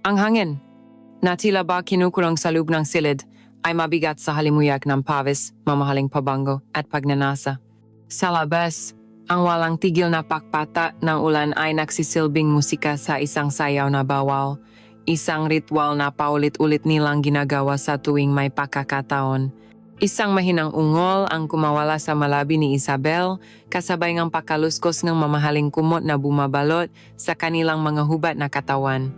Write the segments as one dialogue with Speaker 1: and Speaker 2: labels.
Speaker 1: Ang hangin, na tila ba kinukulong sa loob ng silid, ay mabigat sa halimuyak ng pawis, mamahaling pabango at pagnanasa. Sa labas, ang walang tigil na pakpata ng ulan ay nagsisilbing musika sa isang sayaw na bawal, isang ritual na paulit-ulit nilang ginagawa sa tuwing may pagkakataon. Isang mahinang ungol ang kumawala sa malabi ni Isabel, kasabay ng pakaluskos ng mamahaling kumot na bumabalot sa kanilang mga hubat na katawan.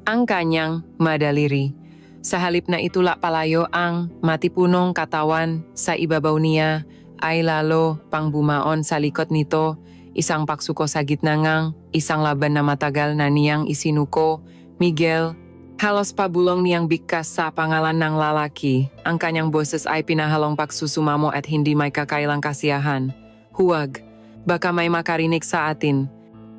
Speaker 1: Ang kanyang madaliri. Sa halip na itula palayo ang matipunong katawan sa ibabaw niya, ay lalo pang bumaon sa likod nito, isang paksuko sa gitna ngang, isang laban na matagal na niyang isinuko, Miguel. Halos pabulong niyang bigkas sa pangalan ng lalaki. Ang kanyang boses ay pinahalong pagsusumamo at hindi may kakailang kasiyahan. Huwag, baka may makarinig sa atin.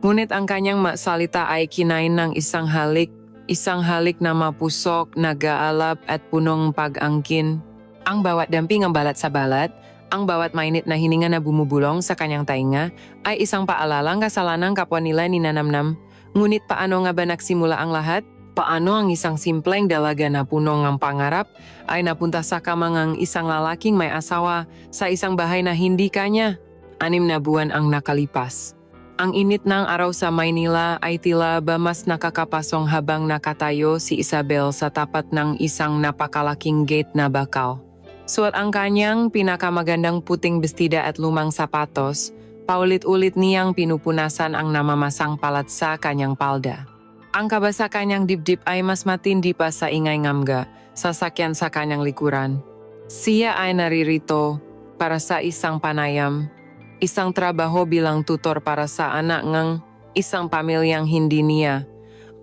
Speaker 1: Ngunit ang kanyang salita ay kinain ng isang halik na mapusok, nag-aalab at punong pag-angkin. Ang bawat damping ang balat sa balat, ang bawat mainit na hininga na bumubulong sa kanyang tainga, ay isang paalalang kasalanang kapwa nila ni Nanamnam. Ngunit paano nga ba nagsimula ang lahat? Paano ang isang simpleng dalaga na puno ng pangarap ay napunta sa kamangang isang lalaking may asawa sa isang bahay na hindi kanya? 6 na buwan ang nakalipas. Ang init ng araw sa Maynila ay tila ba mas nakakapasong habang nakatayo si Isabel sa tapat ng isang napakalaking gate na bakal. Suot ang kanyang pinakamagandang puting bestida at lumang sapatos, paulit-ulit niyang pinupunasan ang namamasang palat sa kanyang palda. Ang kaba sa kanyang dibdib ay mas matindi pa sa ingay ngamga, sasakyan sa kanyang likuran. Siya ay naririto para sa isang panayam, isang trabaho bilang tutor para sa anak ng isang pamilyang hindi niya.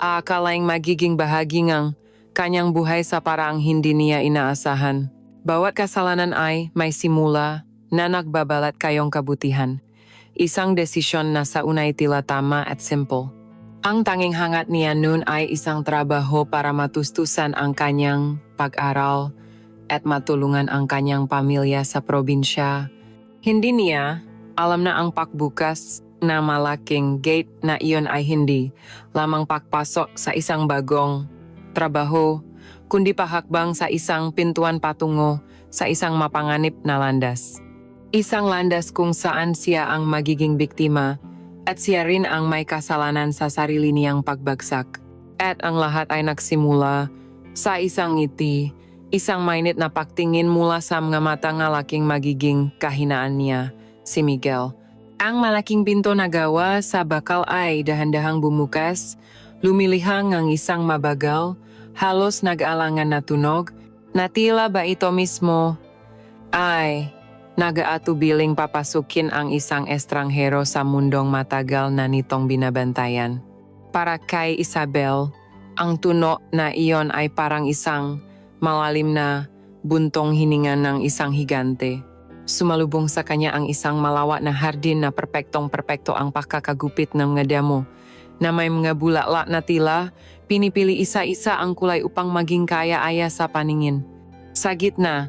Speaker 1: Aakalaing magiging bahagi ng kanyang buhay sa paraang hindi niya inaasahan. Bawat kasalanan ay may simula na nagbabalat kayong kabutihan. Isang desisyon na sa unay tila tama at simple. Ang tanging hangat niya noon ay isang trabaho para matustusan ang kanyang pag-aral at matulungan ang kanyang pamilya sa probinsya. Hindi niya alam na ang pagbukas na malaking gate na iyon ay hindi lamang pagpasok sa isang bagong trabaho, kundi pahakbang sa isang pintuan patungo sa isang mapanganib na landas. Isang landas kung saan siya ang magiging biktima at siya rin ang may kasalanan sa sarili niyang pagbagsak. At ang lahat ay nagsimula sa isang ngiti, isang mainit na pagtingin mula sa mga mata ng laking magiging kahinaan niya, si Miguel. Ang malaking pinto na gawa sa bakal ay dahan-dahang bumukas, lumilihang ang isang mabagal, halos nag-alangan na tunog, na tila ba ito mismo ay nag-aatubiling papasukin ang isang estranghero sa mundong matagal na nitong binabantayan. Para kay Isabel, ang tunog na iyon ay parang isang malalim na buntong hininga ng isang higante. Sumalubong sa kanya ang isang malawak na hardin na perpektong-perpekto ang pagkakagupit ng mga damo, na may mga bulaklak na tila, pinipili isa-isa ang kulay upang maging kaya-aya sa paningin. Sa gitna,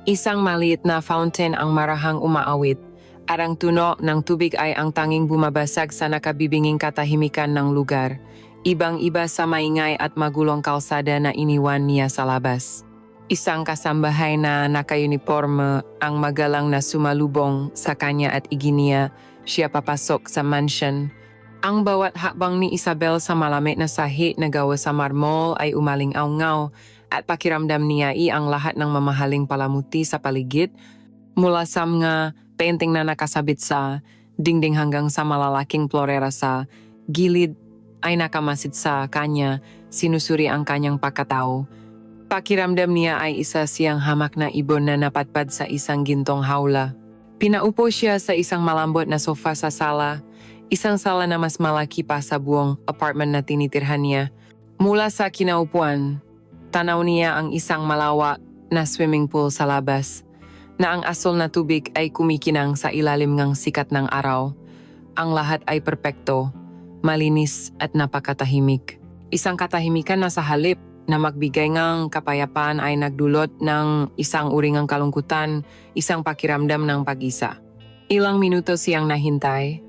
Speaker 1: isang maliit na fountain ang marahang umaawit, at ang tunog ng tubig ay ang tanging bumabasag sa nakabibinging katahimikan ng lugar, ibang-iba sa maingay at magulong kalsada na iniwan niya sa labas. Isang kasambahay na naka-uniforme ang magalang na sumalubong sa kanya at iginiya siya papasok sa mansion. Ang bawat hakbang ni Isabel sa malamig na sahig na gawa sa marmol ay umaling-awngaw, at pakiramdam niya ang lahat ng mamahaling palamuti sa paligid, mula sa mga painting na nakasabit sa dingding hanggang sa malalaking florera sa gilid ay nakamasid sa kanya, sinusuri ang kanyang pagkatao. Pakiramdam niya ay isa siyang hamak na ibon na napatpad sa isang gintong hawla. Pinaupo siya sa isang malambot na sofa sa sala, isang sala na mas malaki pa sa buong apartment na tinitirhan niya. Mula sa kinaupuan, tanaw niya ang isang malawak na swimming pool sa labas, na ang asul na tubig ay kumikinang sa ilalim ng sikat ng araw. Ang lahat ay perpekto, malinis at napakatahimik. Isang katahimikan na sa halip na magbigay ng kapayapaan ay nagdulot ng isang uri ng kalungkutan, isang pakiramdam ng pag-isa. Ilang minuto siyang nahintay.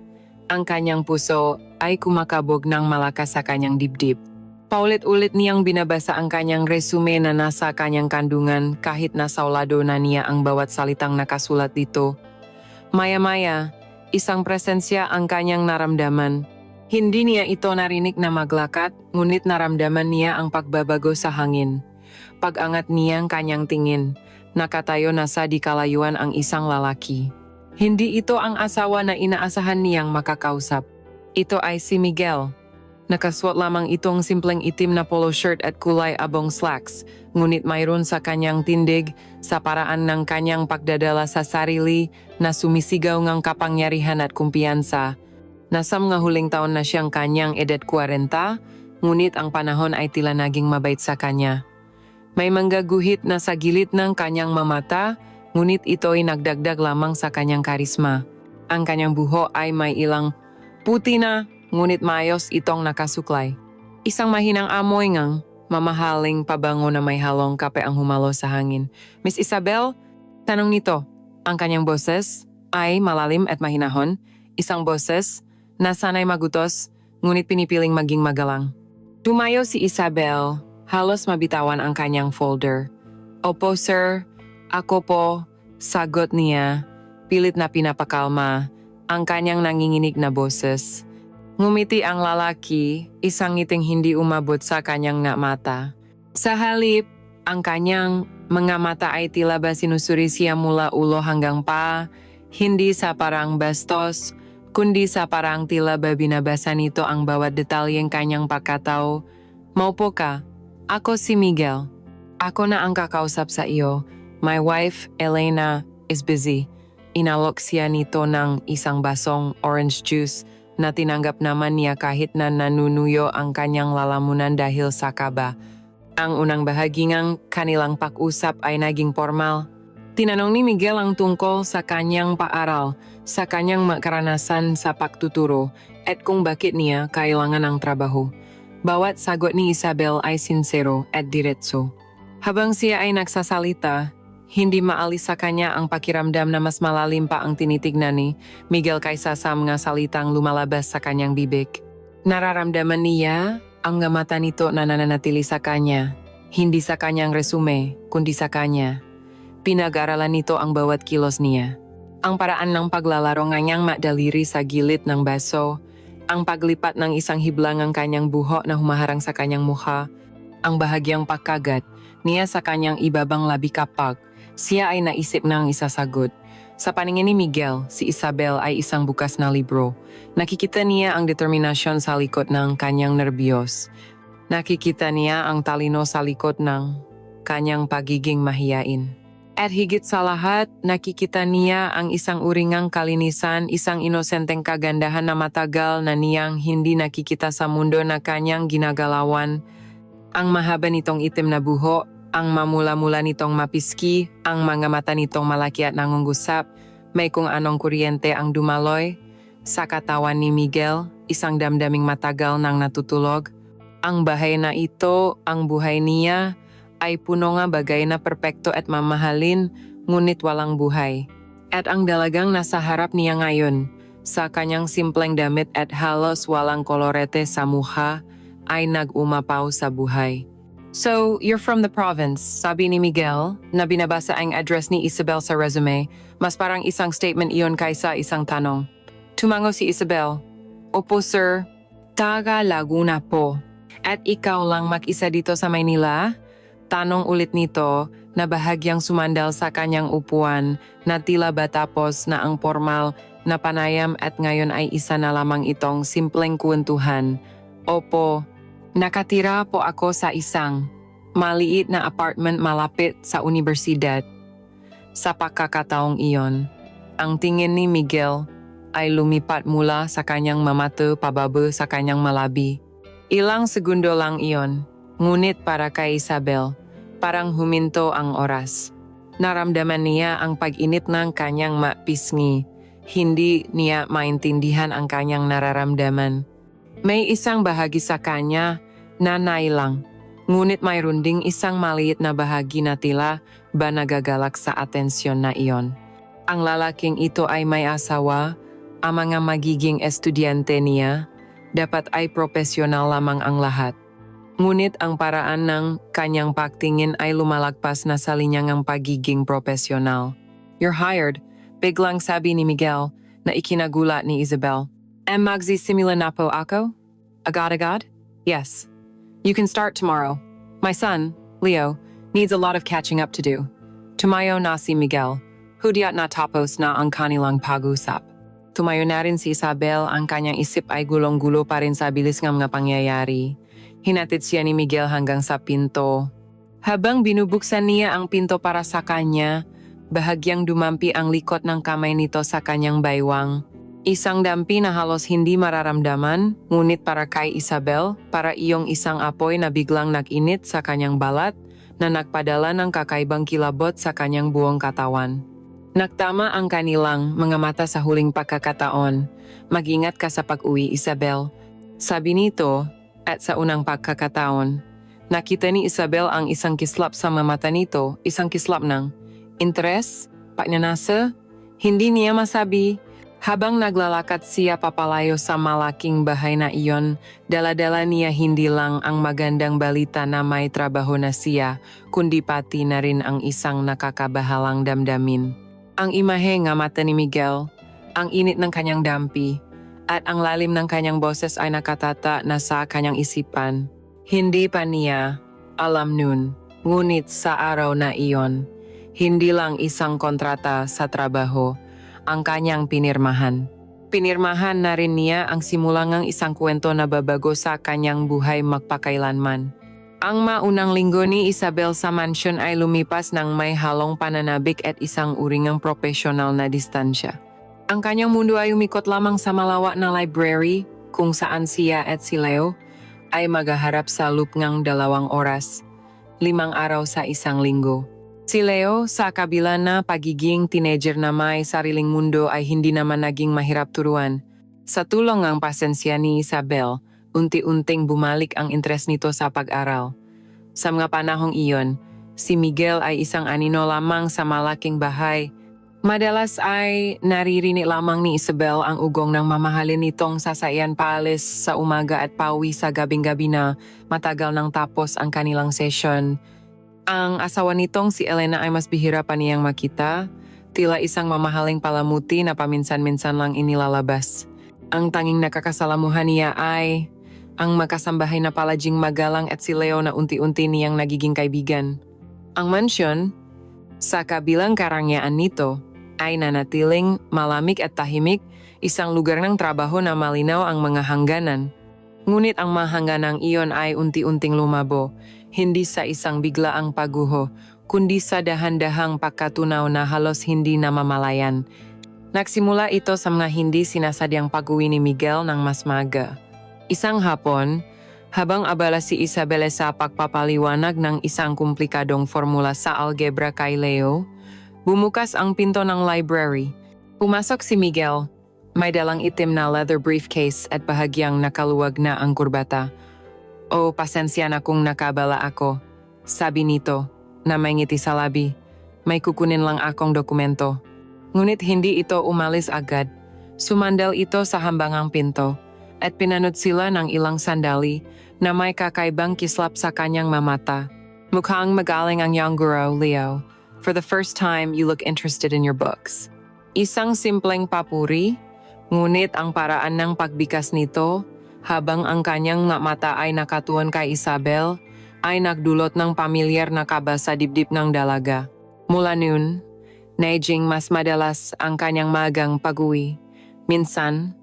Speaker 1: Ang kanyang puso ay kumakabog ng malakas sa kanyang dibdib. Paulit-ulit niyang binabasa ang kanyang resume na nasa kanyang kandungan kahit nasaulado na niya ang bawat salitang nakasulat dito. Maya-maya, isang presensya ang kanyang naramdaman. Hindi niya ito narinig na maglakat, ngunit naramdaman niya ang pagbabago sa hangin. Pag-angat niyang kanyang tingin, nakatayo na sa di kalayuan ang isang lalaki. Hindi ito ang asawa na inaasahan niyang makakausap. Ito ay si Miguel. Nakasuot lamang itong simpleng itim na polo shirt at kulay abong slacks, ngunit mayroon sa kanyang tindig sa paraan ng kanyang pagdadala sa sarili na sumisigaw ng kapangyarihan at kumpiyansa. Nasa mga huling taon na siyang kanyang edad 40, ngunit ang panahon ay tila naging mabait sa kanya. May manggaguhit na sa gilid ng kanyang mamata, ngunit ito'y nagdagdag lamang sa kanyang karisma. Ang kanyang buho ay may ilang puti na, ngunit maayos itong nakasuklay. Isang mahinang amoy ngang mamahaling pabango na may halong kape ang humalo sa hangin. Miss Isabel, tanong nito. Ang kanyang boses ay malalim at mahinahon. Isang boses na sanay magutos, ngunit pinipiling maging magalang. Tumayo si Isabel, halos mabitawan ang kanyang folder. Opo sir, ako po, sagot niya, pilit na pinapakalma ang kanyang nanginginig na boses. Ngumiti ang lalaki, isang ngiting hindi umabot sa kanyang mata. Sa halip, ang kanyang mga mata ay tila ba sinusuri siya mula ulo hanggang paa, hindi sa parang bastos, kundi sa parang tila ba binabasa nito ang bawat detalyeng kanyang pagkatao. Maupo ka, ako si Miguel. Ako na ang kakausap sa iyo. My wife, Elena, is busy. Inalok siya nito ng isang basong orange juice na tinanggap naman niya kahit na nanunuyo ang kanyang lalamunan dahil sa kaba. Ang unang bahagi ng kanilang pag-usap ay naging formal. Tinanong ni Miguel ang tungkol sa kanyang paaral, sa kanyang karanasan sa pagtuturo, at kung bakit niya kailangan ng trabaho. Bawat sagot ni Isabel ay sincero at diretso. Habang siya ay nagsasalita, hindi maalis sa kanya ang pakiramdam na mas malalim pa ang tinitignan ni Miguel kaysa sa mga salitang lumalabas sa kanyang bibig. Nararamdaman niya ang mga mata nito na nananatili sa kanya, hindi sa kanyang resume, kundi sa kanya. Pinag-aralan nito ang bawat kilos niya. Ang paraan ng paglalaro ng kanyang daliri sa gilid ng baso, ang paglipat ng isang hiblang ang kanyang buho na humaharang sa kanyang mukha, ang bahagyang pagkagat niya sa kanyang ibabang labi kapag siya ay naisip ng isasagot. Sa paningin ni Miguel, si Isabel ay isang bukas na libro. Nakikita niya ang determinasyon sa likod ng kanyang nerbiyos. Nakikita niya ang talino sa likod ng kanyang pagiging mahiyain. At higit sa lahat, nakikita niya ang isang uringang kalinisan, isang inosenteng kagandahan na matagal na niyang hindi nakikita sa mundo na kanyang ginagalawan. Ang mahaba nitong itim na buho, ang mamula-mula nitong mapiski, ang mga mata nitong malaki at nangungusap, may kung anong kuryente ang dumaloy. Sa katawan ni Miguel, isang damdaming matagal nang natutulog. Ang bahay na ito, ang buhay niya, ay puno nga bagay na perpekto at mamahalin, ngunit walang buhay. At ang dalagang nasa harap niya ngayon, sa kanyang simpleng damit at halos walang kolorete sa mukha, ay nag-umapaw sa buhay. So, you're from the province, sabi ni Miguel, na binabasa ang address ni Isabel sa resume. Mas parang isang statement iyon kaysa isang tanong. Tumango si Isabel. Opo sir, taga Laguna po. At ikaw lang mag-isa dito sa Maynila? Tanong ulit nito na bahagyang sumandal sa kanyang upuan na tila ba tapos na ang formal na panayam at ngayon ay isa na lamang itong simpleng kwentuhan. Opo, nakatira po ako sa isang maliit na apartment malapit sa universidad. Sa pagkakataong iyon, ang tingin ni Miguel ay lumipat mula sa kanyang mamata pababa sa kanyang malabi. Ilang segundo lang iyon, ngunit para kay Isabel, parang huminto ang oras. Naramdaman niya ang pag-init ng kanyang pisngi. Hindi niya maintindihan ang kanyang nararamdaman. May isang bahagi sa kanya na nailang, ngunit mayroon ding isang maliit na bahagi na tila ba nagagalak sa atensyon na iyon. Ang lalaking ito ay may asawa, ang mga magiging estudyante niya, dapat ay profesional lamang ang lahat. Ngunit ang paraan ng kanyang pagtingin ay lumalagpas na sa linyang pagiging profesional. "You're hired," biglang sabi ni Miguel na ikinagulat ni Isabel. Magsisimula na po ako? Agad-agad? Yes. You can start tomorrow. My son, Leo, needs a lot of catching up to do. Tumayo na si Miguel. Hudyat na tapos na ang kanilang pag-usap. Tumayo na rin si Isabel, ang kanyang isip ay gulong-gulo pa rin sa bilis ng mga pangyayari. Hinatid siya ni Miguel hanggang sa pinto. Habang binubuksan niya ang pinto para sa kanya, bahagyang dumampi ang likot ng kamay nito sa kanyang baywang. Isang dampi na halos hindi mararamdaman, ngunit para kay Isabel, para iyong isang apoy na biglang nag-init sa kanyang balat, na nagpadala ng kakaibang kilabot sa kanyang buong katawan. Nagtama ang kanilang mga mata sa huling pagkakataon. "Mag-ingat ka sa pag-uwi, Isabel," sabi nito, at sa unang pagkakataon, nakita ni Isabel ang isang kislap sa mga mata nito, isang kislap ng interes, pagnanasa, hindi niya masabi. Habang naglalakad siya papalayo sa malaking bahay na iyon, dala-dala niya hindi lang ang magandang balita na may trabaho na siya, kundi pati na rin ang isang nakakabahalang damdamin. Ang imahe nga mata ni Miguel, ang init ng kanyang dampi, at ang lalim ng kanyang boses ay nakatata na sa kanyang isipan. Hindi pa niya alam nun, ngunit sa araw na iyon, hindi lang isang kontrata sa trabaho ang kanyang pinirmahan. Pinirmahan na rin niya ang simulangang isang kwento na babago sa kanyang buhay magpakailanman. Ang maunang linggo ni Isabel sa mansyon ay lumipas ng may halong pananabik at isang uringang profesional na distansya. Ang kanyang mundo ay umikot lamang sa malawak na library kung saan siya at si Leo ay maghaharap sa loop ng 2 oras, 5 araw sa isang linggo. Si Leo, sa kabila na pagiging teenager na may sariling mundo ay hindi naman naging mahirap turuan. Sa tulong ng pasensya ni Isabel, unti-unting bumalik ang interes nito sa pag-aral. Sa mga panahong iyon, si Miguel ay isang anino lamang sa malaking bahay. Madalas ay naririnig lamang ni Isabel ang ugong ng mamahalin nitong sasayan paalis sa umaga at pauwi sa gabing-gabi na matagal nang tapos ang kanilang session. Ang asawa nitong si Elena ay mas bihira pa niyang makita, tila isang mamahaling palamuti na paminsan-minsan lang inilalabas. Ang tanging nakakasalamuhan niya ay ang makasambahay na palaging magalang at si Leo na unti-unti niyang nagiging kaibigan. Ang mansyon, sa kabilang karangyaan nito, ay nanatiling malamig at tahimik, isang lugar ng trabaho na malinaw ang mga hangganan. Ngunit ang mga hangganang iyon ay unti-unting lumabo, hindi sa isang biglaang pagguho, kundi sa dahan-dahang pagkatunaw na halos hindi namamalayan. Nagsimula ito sa mga hindi sinasadyang pag-uwi ni Miguel ng mas maaga. Isang hapon, habang abala si Isabel sa pagpapaliwanag ng isang komplikadong formula sa algebra kay Leo, bumukas ang pinto ng library. Pumasok si Miguel. May dalang itim na leather briefcase at bahagyang nakaluwag na ang kurbata. "Oh, pasensya na kung nakabala ako," sabi nito, na may ngiti sa labi. "May kukunin lang akong dokumento." Ngunit hindi ito umalis agad. Sumandal ito sa hambangang pinto, at pinanood sila ng ilang sandali na may kakaibang kislap sa kanyang mamata. "Mukhang magaling ang young guro, Leo. For the first time, you look interested in your books." Isang simpleng papuri, ngunit ang paraan ng pagbikas nito, habang ang kanyang mata ay nakatuon kay Isabel, ay nagdulot ng pamilyar na kaba sa dibdib ng dalaga. Mula noon, naging mas madalas ang kanyang magang pag-uwi. Minsan,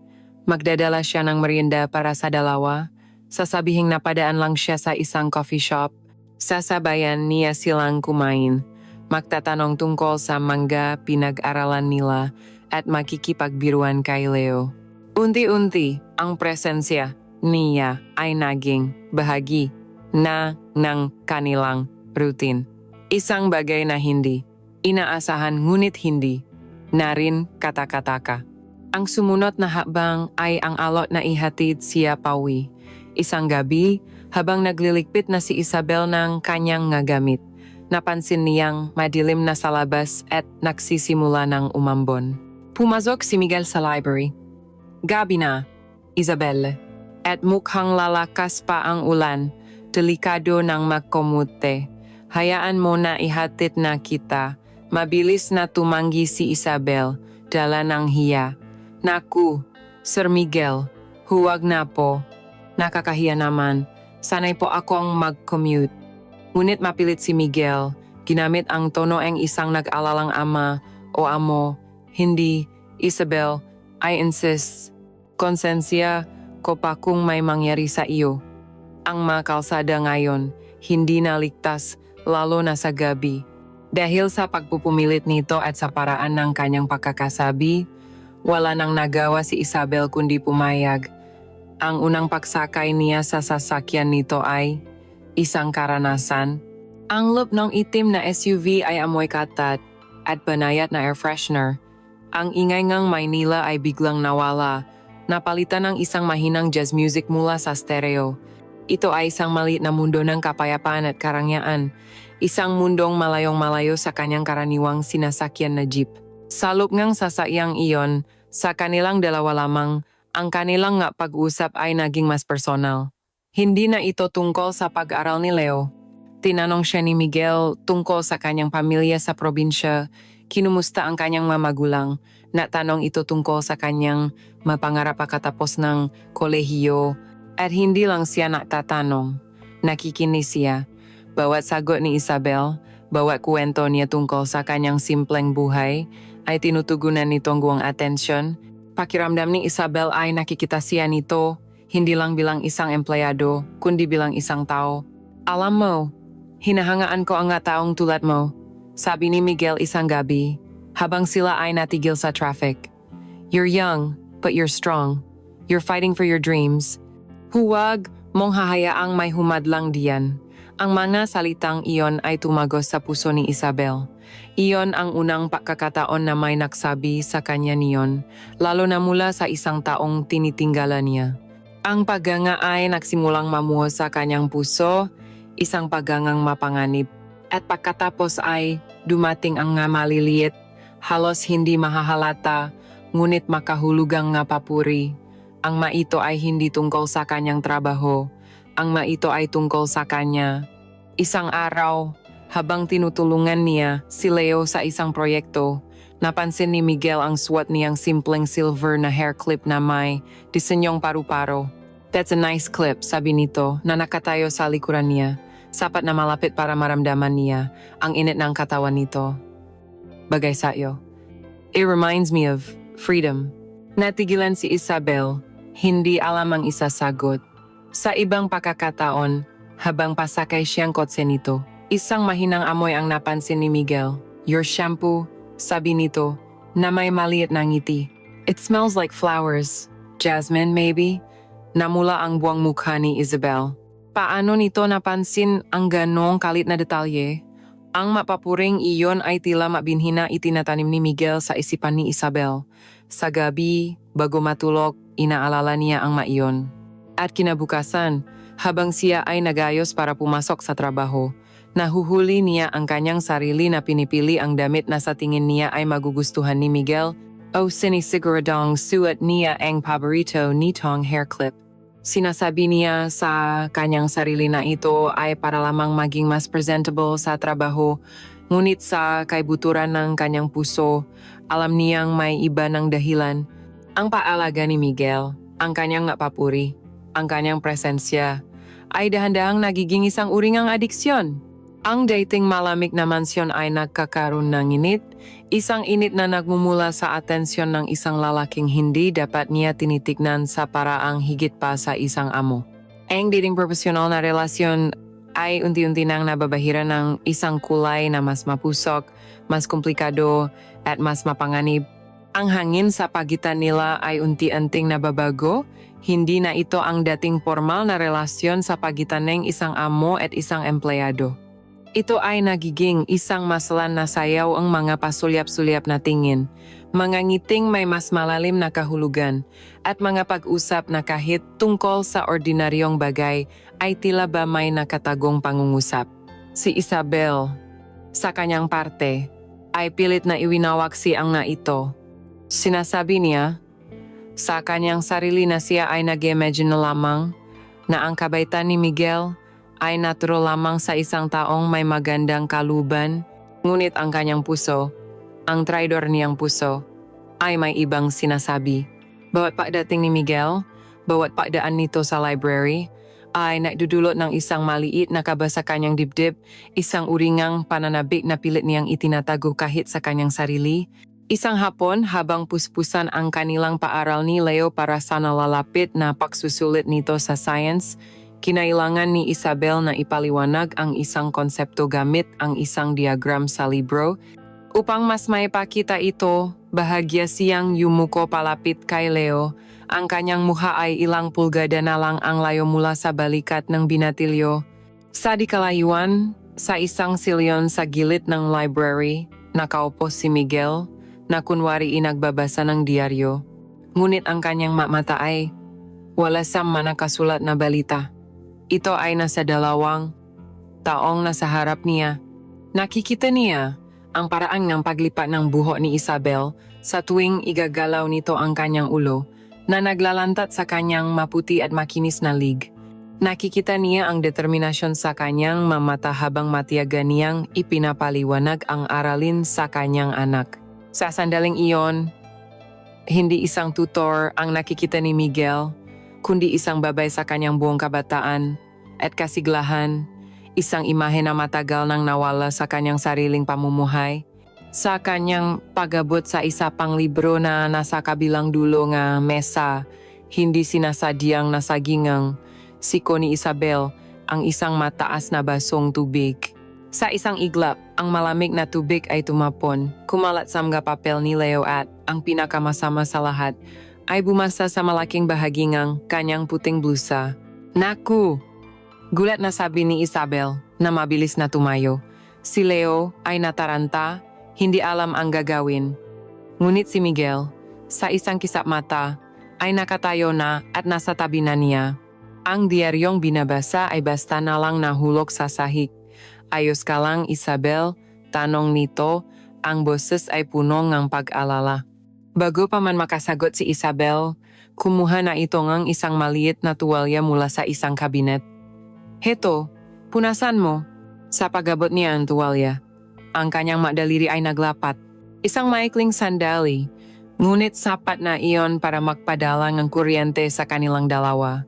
Speaker 1: magdadala siya ng merienda para sa dalawa, sasabihing napadaan lang siya sa isang coffee shop, sasabayan niya silang kumain, magtatanong tungkol sa mga pinag-aralan nila, at makikipagbiruan kay Leo. Unti-unti, ang presensya niya ay naging bahagi na ng kanilang routine. Isang bagay na hindi inaasahan ngunit hindi na rin katakataka. Ang sumunod na habang ay ang alot na ihatid siya pauwi. Isang gabi, habang nagliligpit na si Isabel ng kanyang nga gamit, napansin niyang madilim na sa labas at nagsisimula ng umambon. Pumasok si Miguel sa library. "Gabi na, Isabel," at mukhang lalakas pa ang ulan, delikado ng magkomute. Hayaan mo na ihatid na kita. Mabilis na tumanggi si Isabel, dala ng hiya. Naku, Sir Miguel, huwag na po. Nakakahiya naman. Sanay po akong mag-commute. Ngunit mapilit si Miguel, ginamit ang tono ang isang nag-alalang ama o amo. Hindi, Isabel, I insist. Konsensya ko pa kung may mangyari sa iyo. Ang mga kalsada ngayon, hindi na ligtas, lalo na sa gabi. Dahil sa pagpupumilit nito at sa paraan ng kanyang pagkakasabi, wala nang nagawa si Isabel kundi pumayag. Ang unang pagsakay niya sa sasakyan nito ay isang karanasan. Ang loob ng itim na SUV ay amoy katat at banayat na air freshener. Ang ingay ngang Maynila ay biglang nawala, napalitan ng isang mahinang jazz music mula sa stereo. Ito ay isang maliit na mundo ng kapayapaan at karangyaan, isang mundong malayong-malayo sa kanyang karaniwang sinasakyan na jeep. Sa loob ngang sasakyang iyon, sa kanilang dalawa lamang, ang kanilang nga pag-usap ay naging mas personal. Hindi na ito tungkol sa pag-aral ni Leo. Tinanong siya ni Miguel tungkol sa kanyang pamilya sa probinsya, kinumusta ang kanyang mga magulang, natanong ito tungkol sa kanyang mapangarap pagkatapos ng kolehiyo, at hindi lang siya natatanong. Nakikinig siya. Bawat sagot ni Isabel, bawat kwento niya tungkol sa kanyang simpleng buhay, ay tinutugunan nitong buong atensyon. Pakiramdam ni Isabel ay nakikita siya nito, hindi lang bilang isang empleyado, kundi bilang isang tao. Alam mo, hinahangaan ko ang nga taong tulad mo, sabi ni Miguel isang gabi, habang sila ay natigil sa traffic. You're young, but you're strong. You're fighting for your dreams. Huwag mong hahayaang may humadlang diyan. Ang mga salitang iyon ay tumagos sa puso ni Isabel. Iyon ang unang pagkakataon na may nagsabi sa kanya niyon, lalo na mula sa isang taong tinitinggalan niya. Ang pagganga ay nagsimulang mamuho sa kanyang puso, isang paggangang mapanganib. At pagkatapos ay dumating ang nga maliliit, halos hindi mahahalata, ngunit makahulugang nga papuri. Ang maito ay hindi tungkol sa kanyang trabaho, ang maito ay tungkol sa kanya. Isang araw, habang tinutulungan niya si Leo sa isang proyekto, napansin ni Miguel ang suot niyang simpleng silver na hair clip na may disenyong paru-paro. That's a nice clip, sabi nito na nakatayo sa likuran niya. Sapat na malapit para maramdaman niya ang init ng katawan nito. Bagay sa'yo. It reminds me of freedom. Natigilan si Isabel, hindi alam ang isasagot. Sa ibang pagkakataon, habang pasakay siyang kotse nito, isang mahinang amoy ang napansin ni Miguel. Your shampoo, sabi nito, na may maliit na ngiti. It smells like flowers. Jasmine, maybe? Namula ang buwang mukha ni Isabel. Paano nito napansin ang ganong kalit na detalye? Ang mapapuring iyon ay tila mabinhina itinatanim ni Miguel sa isipan ni Isabel. Sa gabi, bago matulog, inaalala niya ang maiyon. At kinabukasan, habang siya ay nagayos para pumasok sa trabaho, nahuhuli niya ang kanyang sarili na pinipili ang damit na sa tingin niya ay magugustuhan ni Miguel o sinisiguradong suot niya ang paborito nitong hair clip. Sinasabi niya sa kanyang sarili na ito ay para lamang maging mas presentable sa trabaho, ngunit sa kaibuturan ng kanyang puso, alam niyang may iba ng dahilan. Ang paalaga ni Miguel, ang kanyang napapuri, ang kanyang presensya, ay dahan-dahang nagiging isang uringang adiksyon. Ang dating malamig na mansyon ay nagkakaroon ng init, isang init na nagmumula sa atensyon ng isang lalaking hindi dapat niya tinitignan sa paraang higit pa sa isang amo. Ang dating profesional na relasyon ay unti-unti nang nababahira ng isang kulay na mas mapusok, mas komplikado at mas mapanganib. Ang hangin sa pagitan nila ay unti-unting nababago, hindi na ito ang dating formal na relasyon sa pagitan ng isang amo at isang empleyado. Ito ay nagiging isang masalan na sayaw ang mga pasulyap-sulyap na tingin, mga ngiting may mas malalim na kahulugan, at mga pag-usap na kahit tungkol sa ordinaryong bagay ay tila ba may nakatagong pangungusap. Si Isabel, sa kanyang parte, ay pilit na iwinawak ang nga ito. Sinasabi niya, sa kanyang sarili na siya ay nag-imagine na lamang na ang kabaitan ni Miguel ay natural lamang sa isang taong may magandang kaluban, ngunit ang kanyang puso, ang traidor niyang puso, ay may ibang sinasabi. Bawat pagdating ni Miguel, bawat pagdaan nito sa library, ay nagdudulot ng isang maliit na kaba sa kanyang dibdib, isang uringang pananabik na pilit niyang itinatago kahit sa kanyang sarili. Isang hapon habang puspusan ang kanilang paaral ni Leo para sa nalalapit na pagsusulit nito sa science, kinailangan ni Isabel na ipaliwanag ang isang konsepto gamit ang isang diagram sa libro. Upang mas maipakita ito, bahagya siyang yumuko palapit kay Leo. Ang kanyang mukha ay ilang pulgada na lang ang layo mula sa balikat ng binatilyo. Sa dikalayuan, sa isang silyon sa gilid ng library, nakaupo si Miguel, na kunwari inagbabasa ng diaryo. Ngunit ang kanyang mata ay wala sa nakasulat na balita. Ito ay nasa 2 taong nasa harap niya. Nakikita niya ang paraan ng paglipat ng buhok ni Isabel sa tuwing igagalaw nito ang kanyang ulo na naglalantat sa kanyang maputi at makinis na lig. Nakikita niya ang determinasyon sa kanyang mamata habang matiyaga niyang ipinapaliwanag ang aralin sa kanyang anak. Sa sandaling iyon, hindi isang tutor ang nakikita ni Miguel, kundi isang babay sa kanyang buong kabataan at kasiglahan, isang imahe na matagal nang nawala sa kanyang sariling pamumuhay. Sa kanyang pag-abot sa isa pang libro na nasa kabilang dulo nga mesa, hindi sinasadyang nasagingang siko ni Isabel ang isang mataas na basong tubig. Sa isang iglap, ang malamig na tubig ay tumapon, kumalat sa mga papel ni Leo at, ang pinakamasama sa lahat, ay bumasa sa malaking bahagi ng kanyang puting blusa. Naku! Gulat na sabi ni Isabel na mabilis na tumayo. Si Leo ay nataranta, hindi alam ang gagawin. Ngunit si Miguel, sa isang kisap mata, ay nakatayo na at nasa tabi na niya. Ang diaryong binabasa ay basta na lang nahulog sa sahig. Ayos ka lang, Isabel, tanong nito, ang boses ay puno ng pag-alala. Bago pa man makasagot si Isabel, kumuha na ito ng isang maliit na tuwalya mula sa isang kabinet. Heto, punasan mo. Sa pag-abot niya ang tuwalya, ang kanyang madaliri ay naglapat. Isang maikling sandali, ngunit sapat na iyon para magpadala ng kuryente sa kanilang dalawa.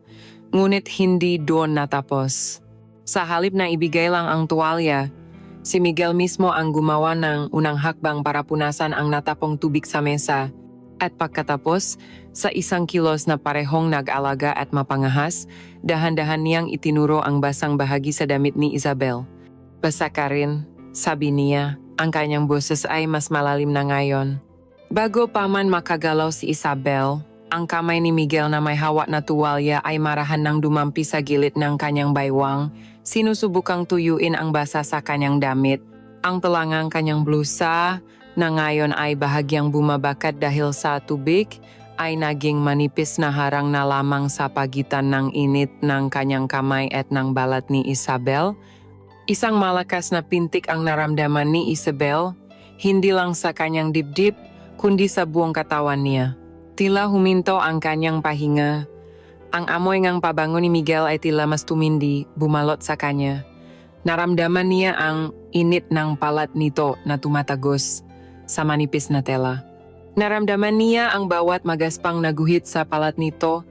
Speaker 1: Ngunit hindi doon natapos. Sa halip na ibigay lang ang tuwalya, si Miguel mismo ang gumawa ng unang hakbang para punasan ang natapong tubig sa mesa. At pagkatapos, sa isang kilos na parehong nag-alaga at mapangahas, dahan-dahan niyang itinuro ang basang bahagi sa damit ni Isabel. Basa ka rin, sabi niya, ang kanyang boses ay mas malalim na ngayon. Bago pa man makagalaw si Isabel, ang kamay ni Miguel na may hawak na tuwalya ay marahan ng dumampi sa gilid ng kanyang baywang, sinusubukang tuyuin ang basa sa kanyang damit. Ang talangang kanyang blusa, na ngayon ay bahagyang bumabakat dahil sa tubig, ay naging manipis na harang na lamang sa pagitan ng init ng kanyang kamay at ng balat ni Isabel. Isang malakas na pintik ang naramdaman ni Isabel, hindi lang sa kanyang dibdib, kundi sa buong katawan niya. Tila huminto ang kanyang pahinga. Ang amoy ng pabango ni Miguel ay tila mas tumindi, bumalot sa kanya. Naramdaman niya ang init ng palat nito na tumatagos sa manipis na tela. Naramdaman niya ang bawat magaspang naguhit sa palat nito,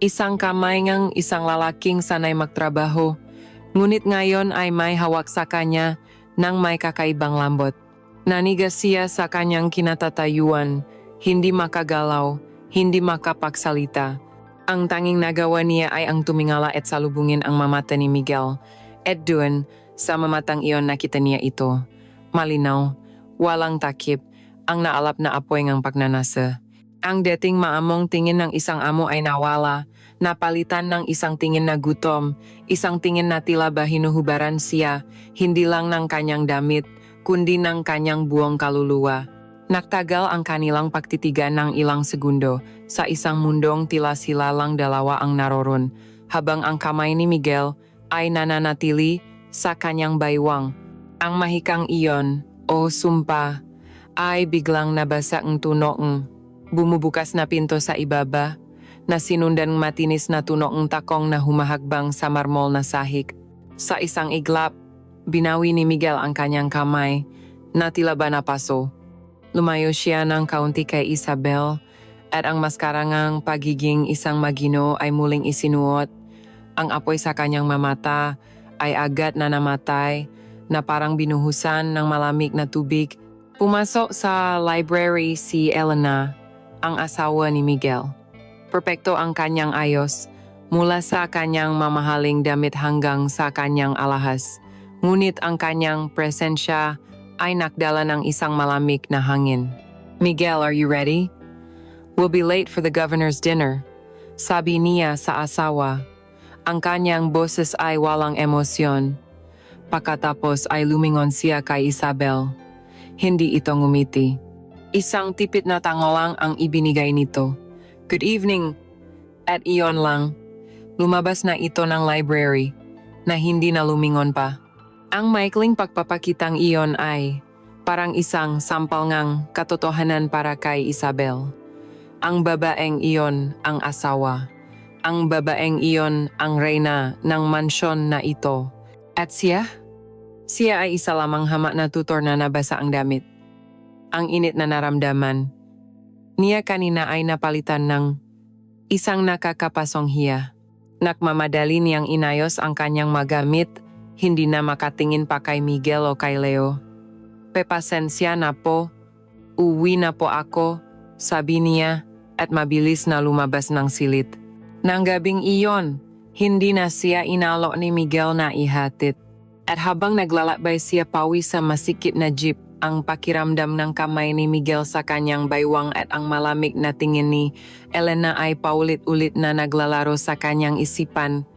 Speaker 1: isang kamay ng isang lalaking sanay magtrabaho, ngunit ngayon ay may hawak sa kanya ng may kakaibang lambot. Nanigas siya sa kanyang kinatatayuan, hindi makagalaw, hindi makapagsalita. Ang tanging nagawa niya ay ang tumingala at salubungin ang mamata ni Miguel. At doon, sa mamatang iyon nakita niya ito. Malinaw, walang takip, ang naalap na apoy ng pagnanasa. Ang dating maamong tingin ng isang amo ay nawala, napalitan ng isang tingin na gutom, isang tingin na tila ba hinuhubaran siya, hindi lang ng kanyang damit, kundi ng kanyang buong kaluluwa. Nagtagal ang kanilang pagtitigan ng ilang segundo sa isang mundong tila sila lang dalawa ang naroon, habang ang kamay ni Miguel ay nananatili sa kanyang baywang. Ang mahikang iyon, o sumpa, ay biglang nabasa ang tunong. Bumubukas na pinto sa ibaba, na sinundan ng matinis na tunong takong na humahagbang sa marmol na sahig. Sa isang iglap, binawi ni Miguel ang kanyang kamay na tila ba napaso. Lumayo siya ng kaunti kay Isabel at ang maskarangang pagiging isang magino ay muling isinuot. Ang apoy sa kanyang mamata ay agad na namatay na parang binuhusan ng malamig na tubig. Pumasok sa library si Elena, ang asawa ni Miguel. Perpekto ang kanyang ayos, mula sa kanyang mamahaling damit hanggang sa kanyang alahas. Ngunit ang kanyang presensya ay nakdala ng isang malamig na hangin. "Miguel, are you ready? We'll be late for the governor's dinner," sabi niya sa asawa. Ang kanyang boses ay walang emosyon. Pagkatapos ay lumingon siya kay Isabel. Hindi ito ngumiti. Isang tipit na tango lang ang ibinigay nito. "Good evening." At iyon lang. Lumabas na ito ng library na hindi na lumingon pa. Ang maikling pagpapakitang iyon ay parang isang sampal ngang katotohanan para kay Isabel. Ang babaeng iyon ang asawa. Ang babaeng iyon ang reyna ng mansyon na ito. At siya? Siya ay isa lamang hamak na tutor na nabasa ang damit. Ang init na naramdaman. Niya kanina ay napalitan ng isang nakakapasong hiya. Nakmamadali niyang inayos ang kanyang magamit, hindi na makatingin pa kay Miguel o kay Leo. "Pepasensya na po, uwi na po ako," sabi niya at mabilis na lumabas ng silid. Nang gabing iyon, hindi na siya inalok ni Miguel na ihatid. At habang naglalakbay siya pawi sa masikip na jeep, ang pakiramdam ng kamay ni Miguel sa kanyang baywang at ang malamig na tingin ni Elena ay paulit-ulit na naglalaro sa kanyang isipan.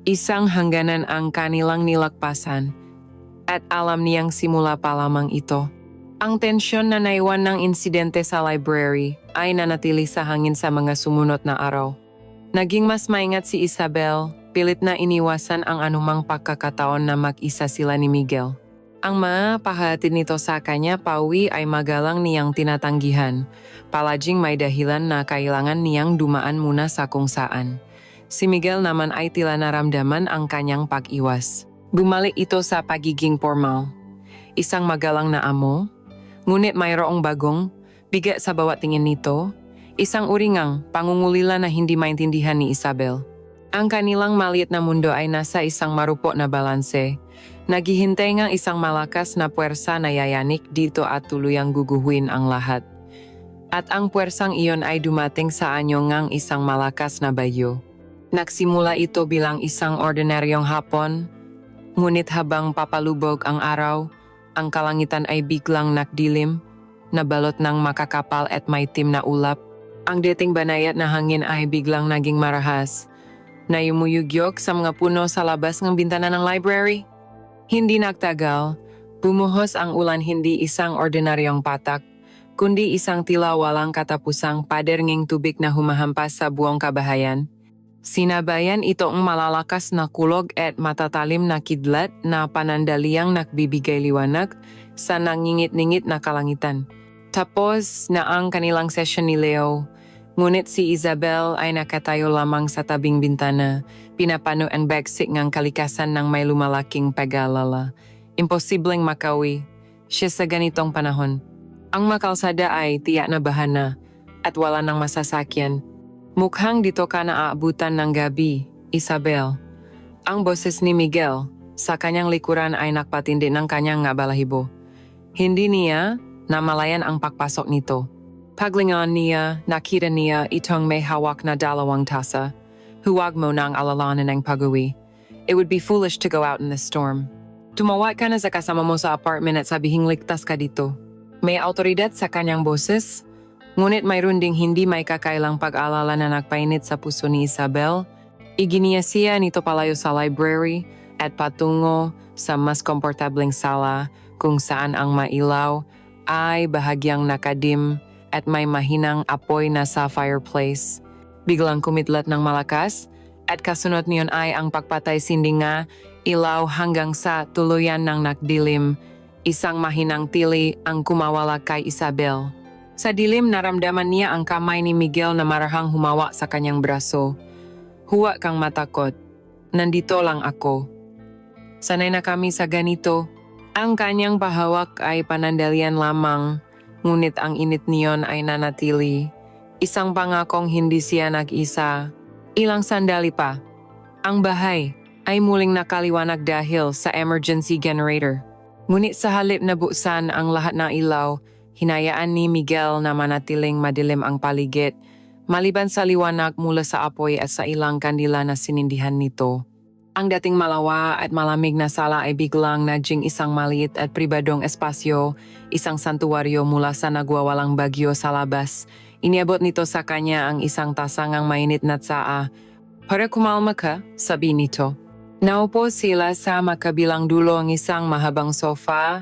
Speaker 1: Isang hangganan ang kanilang nilagpasan at alam niyang simula pa lamang ito. Ang tensyon na naiwan ng insidente sa library ay nanatili sa hangin sa mga sumunod na araw. Naging mas maingat si Isabel, pilit na iniwasan ang anumang pagkakataon na mag-isa sila ni Miguel. Ang mapahatid nito sa kanya pauwi ay magalang niyang tinatanggihan, palaging may dahilan na kailangan niyang dumaan muna sa kung saan. Si Miguel naman ay tila naramdaman ang kanyang pag-iwas. Bumalik ito sa pagiging formal. Isang magalang na amo, ngunit mayroong bagong, bigat sa bawat tingin nito, isang uringang pangungulila na hindi maintindihan ni Isabel. Ang kanilang maliit na mundo ay nasa isang marupok na balanse. Naghihintay ng isang malakas na puwersa na yayanik dito at tuluyang guguhuin ang lahat. At ang puwersang iyon ay dumating sa anyo ngang isang malakas na bagyo. Nagsimula ito bilang isang ordinaryong hapon, ngunit habang papalubog ang araw, ang kalangitan ay biglang nakdilim, nabalot ng makakapal at maitim na ulap. Ang dating banayat na hangin ay biglang naging marahas, na yumuyugyok sa mga puno sa labas ng bintana ng library. Hindi nagtagal, bumuhos ang ulan, hindi isang ordinaryong patak, kundi isang tila walang katapusang padernging tubig na humahampas sa buong kabahayan. Sinabayan ito ang malalakas na kulog at matatalim na kidlat na panandaliang nagbibigay liwanag sa nangingit-ningit na kalangitan. Tapos na ang kanilang session ni Leo, ngunit si Isabel ay nakatayo lamang sa tabing bintana, pinapano ang bagsik ng kalikasan ng may lumalaking pag-aalala. Imposibleng makawi siya sa ganitong panahon. Ang makalsada ay tiyak na bahana at wala ng masasakyan. "Mukhang dito ka naaabutan ng gabi, Isabel." Ang boses ni Miguel sa kanyang likuran ay nakpatindi ng kanyang balahibo. Hindi niya namalayan ang pagpasok nito. Paglingon niya, nakita niya itong may hawak na dalawang tasa. "Huwag mo nang alalahanin ang pag-uwi. It would be foolish to go out in this storm. Tumawag ka na sa kasama mo sa apartment at sabihing ligtas ka dito." May autoridad sa kanyang boses, ngunit mayroon ding hindi may kakailang pag-alala na nagpainit sa puso ni Isabel. Iginiya siya nito palayo sa library at patungo sa mas komportableng sala kung saan ang mailaw ay bahagyang nakadim at may mahinang apoy na sa fireplace. Biglang kumidlat ng malakas at kasunod niyon ay ang pagpatay sindi nga ilaw hanggang sa tuluyan ng nakdilim. Isang mahinang tili ang kumawala kay Isabel. Sa dilim naramdaman niya ang kamay ni Miguel na marahang humawa sa kanyang braso. "Huwag kang matakot. Nandito lang ako." Sanay na kami sa ganito. Ang kanyang pahawak ay panandalian lamang, ngunit ang init niyon ay nanatili. Isang pangakong hindi siya nag-isa. Ilang sandali pa. Ang bahay ay muling nakaliwanag dahil sa emergency generator. Ngunit sa halip na buksan ang lahat ng ilaw, hinayaan ni Miguel na manatiling madilim ang paligid, maliban sa liwanag mula sa apoy at sa ilang kandila na sinindihan nito. Ang dating malawa at malamig na sala ay biglang naging isang maliit at pribadong espasyo, isang santuwaryo mula sa nagwawalang bagyo sa labas. Iniabot nito sa kanya ang isang tasangang mainit na tsaa. Para kumalma ka, sabi nito. Naupo sila sa makabilang dulo ng isang mahabang sofa.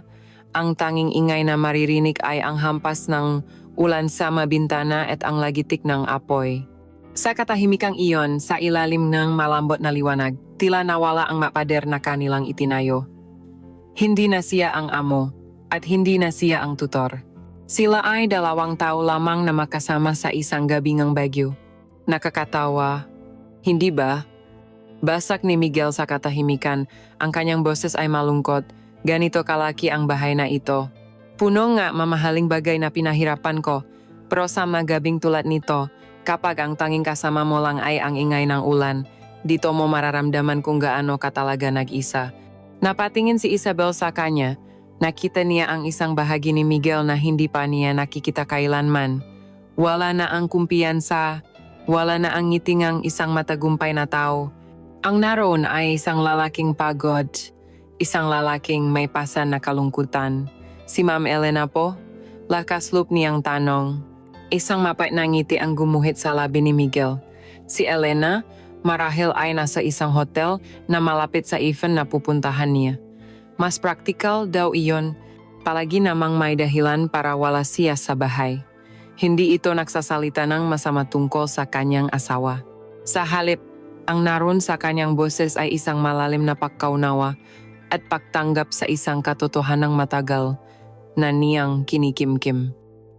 Speaker 1: Ang tanging ingay na maririnig ay ang hampas ng ulan sa mabintana at ang lagitik ng apoy. Sa katahimikang iyon, sa ilalim ng malambot na liwanag, tila nawala ang mapader na kanilang itinayo. Hindi na siya ang amo, at hindi na siya ang tutor. Sila ay 2 tao lamang na makasama sa isang gabing ng bagyo. Nakakatawa, hindi ba? Basak ni Miguel sa katahimikan, ang kanyang boses ay malungkot. Ganito kalaki ang bahay na ito. Puno nga mamahaling bagay na pinahirapan ko, pero sa mga gabing tulad nito, kapag ang tanging kasama mo lang ay ang ingay ng ulan, dito mo mararamdaman kung gaano ka talaga nag-isa. Napatingin si Isabel sa kanya. Nakita niya ang isang bahagi ni Miguel na hindi pa niya nakikita kailanman. Wala na ang kumpiyansa, wala na ang ngitingang isang matagumpay na tao. Ang naroon ay isang lalaking pagod, isang lalaking may pasan na kalungkutan. Si Ma'am Elena po? Lakas-loob niyang tanong. Isang mapait na ngiti ang gumuhit sa labi ni Miguel. Si Elena, marahil ay nasa isang hotel na malapit sa event na pupuntahan niya. Mas praktikal daw iyon, palagi namang may dahilan para wala siya sa bahay. Hindi ito nagsasalita ng masama tungkol sa kanyang asawa. Sa halip, ang naroon sa kanyang boses ay isang malalim na pagkaunawa at pagtanggap sa isang katotohanang matagal na niyang kinikimkim.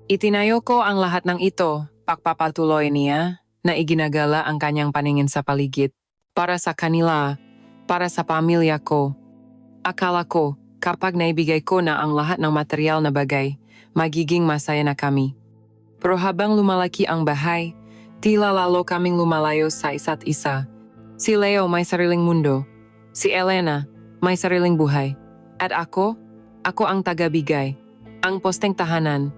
Speaker 1: Itinayo ko ang lahat ng ito, pagpapatuloy niya, na iginagala ang kanyang paningin sa paligid. Para sa kanila, para sa pamilya ko. Akala ko, kapag naibigay ko na ang lahat ng material na bagay, magiging masaya na kami. Pero habang lumalaki ang bahay, tila lalo kaming lumalayo sa isa't isa. Si Leo may sariling mundo. Si Elena may sariling buhay. At ako ang tagabigay, ang posteng tahanan.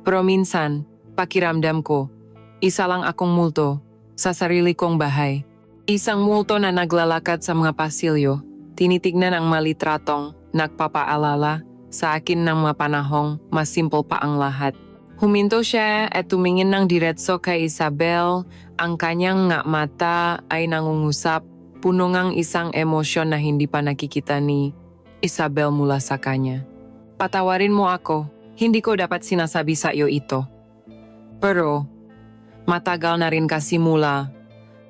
Speaker 1: Pero minsan, pakiramdam ko, isa lang akong multo sa sarili kong bahay. Isang multo na naglalakad sa mga pasilyo, tinitignan ang malitratong, nagpapaalala sa akin ng mga panahong mas simple pa ang lahat. Huminto siya at tumingin ng diretso kay Isabel. Ang kanyang nga mata ay nangungusap, puno ngang isang emosyon na hindi pa nakikita ni Isabel mula sa kanya. Patawarin mo ako. Hindi ko dapat sinasabi sa iyo ito. Pero, matagal na rin kasi mula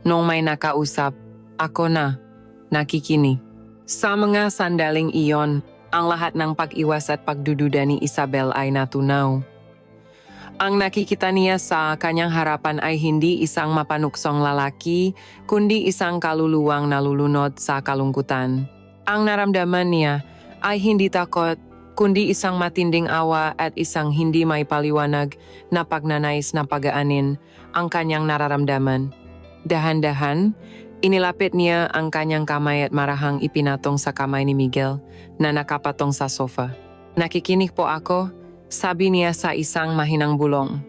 Speaker 1: nung may nakausap, ako na nakikinig. Sa mga sandaling iyon, ang lahat ng pag-iwas at pagdududa ni Isabel ay natunaw. Ang nakikita niya sa kanyang harapan ay hindi isang mapanuksong lalaki, kundi isang kaluluwang nalulunod sa kalungkutan. Ang naramdaman niya ay hindi takot, kundi isang matinding awa at isang hindi may paliwanag na pagnanais na pagaanin ang kanyang nararamdaman. Dahan-dahan, inilapit niya ang kanyang kamay at marahang ipinatong sa kamay ni Miguel na nakapatong sa sofa. Nakikinig po ako, sabi niya sa isang mahinang bulong.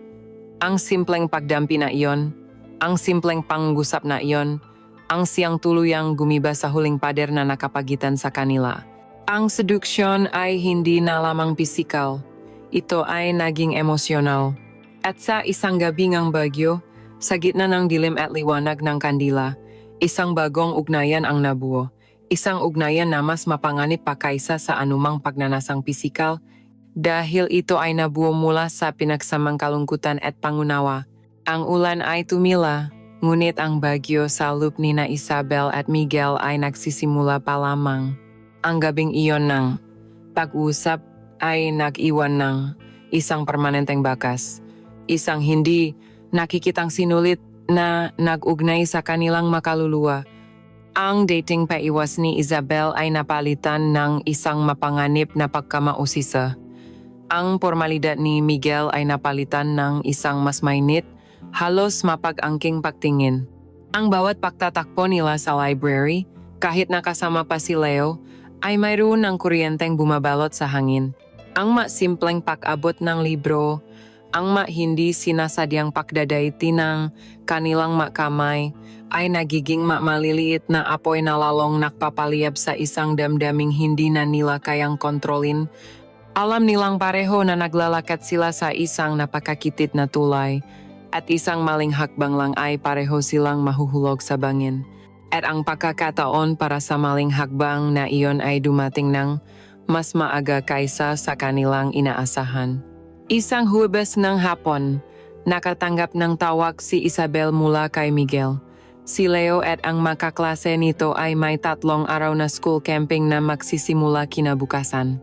Speaker 1: Ang simpleng pagdampi na iyon, ang simpleng pangusap na iyon, ang siyang tuluyang gumiba sa huling pader na nakapagitan sa kanila. Ang seduksyon ay hindi na lamang pisikal, ito ay naging emosyonal. At sa isang gabi ng bagyo, sa gitna ng dilim at liwanag ng kandila, isang bagong ugnayan ang nabuo. Isang ugnayan na mas mapanganib pa kaysa sa anumang pagnanasang pisikal, dahil ito ay nabuo mula sa pinagsamang kalungkutan at pangunawa. Ang ulan ay tumila, ngunit ang bagyo sa loop ni na Isabel at Miguel ay nagsisimula pa lamang. Ang gabing iyon ng pag-usap ay nag-iwan ng isang permanenteng bakas. Isang hindi nakikitang sinulit na nag-ugnay sa kanilang makaluluwa. Ang dating paiwas ni Isabel ay napalitan ng isang mapanganib na pagkamausisa. Ang formalidad ni Miguel ay napalitan ng isang mas mainit, halos mapag-angking pagtingin. Ang bawat pagtatakbo nila sa library, kahit nakasama pa si Leo, ay mayroon ng kuryenteng bumabalot sa hangin. Ang simpleng pag-abot ng libro, ang hindi sinasadyang pagdadayti ng kanilang kamay, ay nagiging maliliit na apoy na lalong nakpapaliyab sa isang damdaming hindi na nila kayang kontrolin. Alam nilang pareho na naglalakad sila sa isang napakakitid na tulay, at isang maling hakbang lang ay pareho silang mahuhulog sa bangin. At ang pagkakataon para sa maling hakbang na iyon ay dumating ng mas maaga kaysa sa kanilang inaasahan. Isang Huwebes ng hapon, nakatanggap ng tawag si Isabel mula kay Miguel. Si Leo at ang makaklase nito ay may 3 araw na school camping na magsisimula kinabukasan.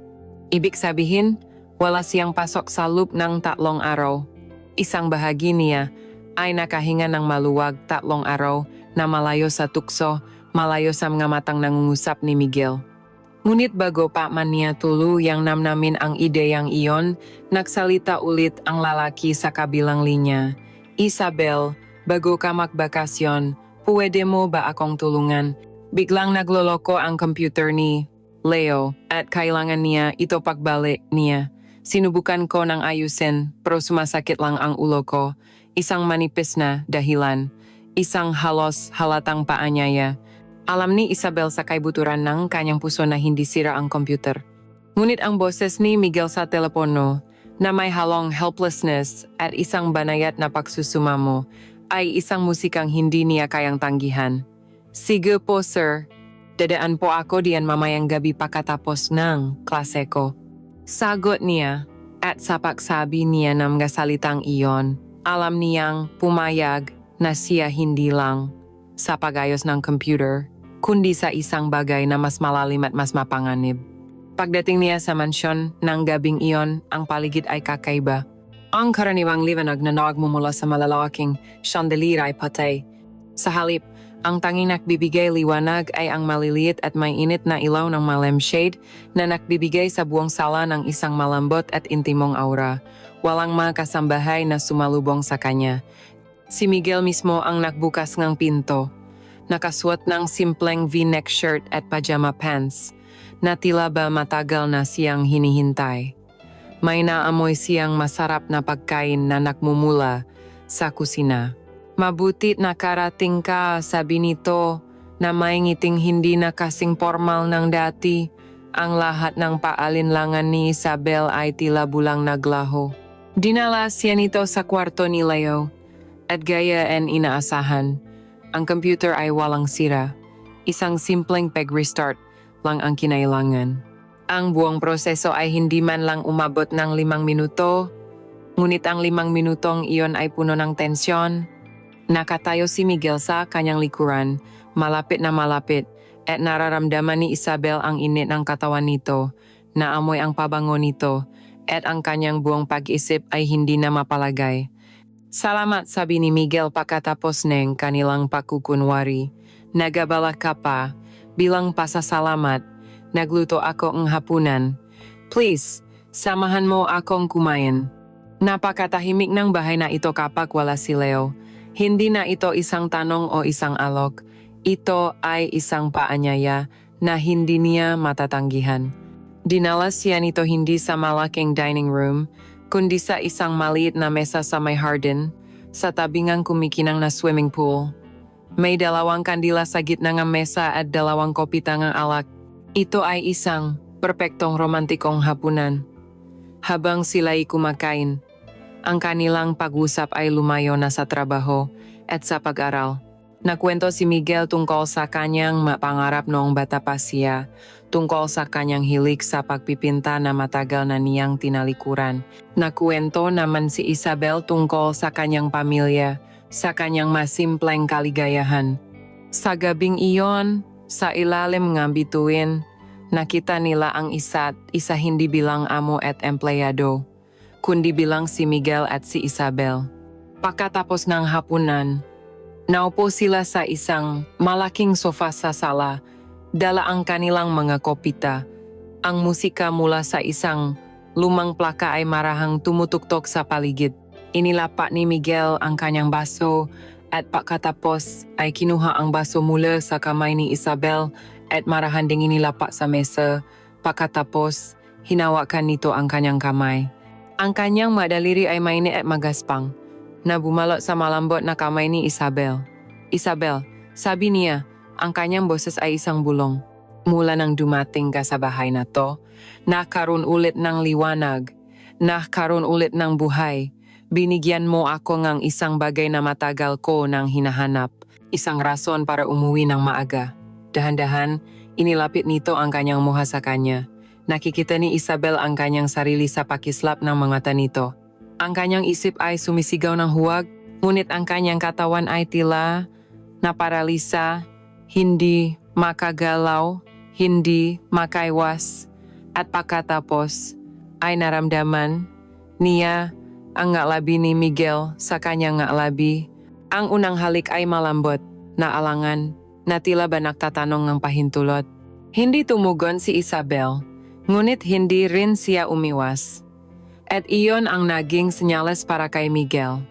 Speaker 1: Ibig sabihin, wala siyang pasok sa loop ng 3 araw. Isang bahagi niya ay nakahinga ng maluwag 3 araw na malayo sa tukso, malayo sa mga matang nangungusap ni Miguel. Ngunit bago pa man niya tuluyang namnamin ang ideyang iyon, nagsalita ulit ang lalaki sa kabilang linya. Isabel, bago ka magbakasyon, pwede mo ba akong tulungan? Biglang nagloloko ang computer ni Leo at kailangan niya ito pagbalik niya. Sinubukan ko ng ayusin pero sumasakit lang ang ulo ko. Isang manipis na dahilan. Isang halos halatang paanyaya. Alam ni Isabel sa kaibuturan ng kanyang puso na hindi sira ang computer. Ngunit ang boses ni Miguel sa telepono na may halong helplessness at isang banayat na pagsusumamo ay isang musikang hindi niya kayang tanggihan. Sige po sir, dadaan po ako diyan mamayang gabi pagkatapos ng klase ko. Sagot niya, at sa pagsabi niya ng mga salitang iyon, alam niyang pumayag na siya hindi lang sa pagayos ng computer, kundi sa isang bagay na mas malalim at mas mapanganib. Pagdating niya sa mansyon ng gabing iyon, ang paligid ay kakaiba. Ang karaniwang liwanag na nagmumula sa malalaking chandelier ay patay. Sa halip, ang tanging nakbibigay liwanag ay ang maliliit at may init na ilaw ng lampshade na nakbibigay sa buong sala ng isang malambot at intimong aura. Walang mga kasambahay na sumalubong sa kanya. Si Miguel mismo ang nagbukas ng pinto. Nakasuot ng simpleng V-neck shirt at pajama pants na tila ba matagal na siyang hinihintay. May naamoy siyang masarap na pagkain na nakmumula sa kusina. Mabutit nakarating ka, sabi nito, na may ngiting hindi na kasing formal ng dati. Ang lahat ng paalinlangan ni Isabel ay tila bulang naglaho. Dinala siya nito sa kwarto ni Leo, at gaya ang inaasahan, ang computer ay walang sira. Isang simpleng peg-restart lang ang kinailangan. Ang buong proseso ay hindi man lang umabot ng 5 minuto, ngunit ang 5 minutong iyon ay puno ng tensyon. Nakatayo si Miguel sa kanyang likuran, malapit na malapit, at nararamdaman ni Isabel ang init ng katawan nito, naamoy ang pabango nito, at ang kanyang buong pag-isip ay hindi na mapalagay. Salamat, sabi ni Miguel pagkatapos ng kanilang pagkukunwari. Nagabala ka pa, bilang pasasalamat, nagluto ako ng hapunan. Please, samahan mo akong kumain. Napakatahimik ng bahay na ito kapag wala si Leo. Hindi na ito isang tanong o isang alok. Ito ay isang paanyaya na hindi niya matatanggihan. Dinala siya nito hindi sa malaking dining room, kundi sa isang maliit na mesa sa may hardin, sa tabingang kumikinang na swimming pool. May 2 kandila sa gitna ng mesa at 2 kopita ng alak. Ito ay isang perpektong romantikong hapunan. Habang sila'y kumakain, ang kanilang pag-usap ay lumayo na sa trabaho at sa pag-aral. Nakwento si Miguel tungkol sa kanyang pangarap noong bata pa siya, tungkol sa kanyang hilig sa pagpipinta na matagal na niyang tinalikuran. Nakwento naman si Isabel tungkol sa kanyang pamilya, sa kanyang masimpleng kaligayahan. Sa gabing iyon, sa ilalim ng bituin, nakita nila ang isa't isa hindi bilang amo at empleyado, kundi bilang si Miguel at si Isabel. Pagkatapos ng hapunan, Naupo sila sa isang malaking sofa sa sala, dala ang kanilang mga kopita. Ang musika mula sa isang lumang plaka ay marahang tumutuktok sa paligid. Inilapat ni Miguel ang kanyang baso at pagkatapos ay kinuha ang baso mula sa kamay ni Isabel at marahan ding inilapat sa mesa. Pagkatapos, hinawakan nito ang kanyang kamay. Ang kanyang madaliri ay mainit at magaspang na bumalot sa malambot na kamay ni Isabel. Isabel, sabi niya, ang kanyang boses ay isang bulong. Mula nang dumating ka sa bahay na to, nakaroon ulit ng liwanag, nakaroon ulit ng buhay. Binigyan mo ako ng isang bagay na matagal ko nang hinahanap, isang rason para umuwi ng maaga. Dahan-dahan, inilapit nito ang kanyang muha sa kanya. Nakikita ni Isabel ang kanyang sarili sa pakislap ng mga mata nito. Ang kanyang isip ay sumisigaw ng huwag, ngunit ang kanyang katawan ay tila naparalisa, hindi makagalaw, hindi makaiwas, at pagkatapos ay naramdaman niya ang ngalabi ni Miguel sa kanyang ngalabi. Ang unang halik ay malambot na alangan na tila ba nagtatanong ng pahintulot. Hindi tumugon si Isabel, ngunit hindi rin siya umiwas. At iyon ang naging senyales para kay Miguel.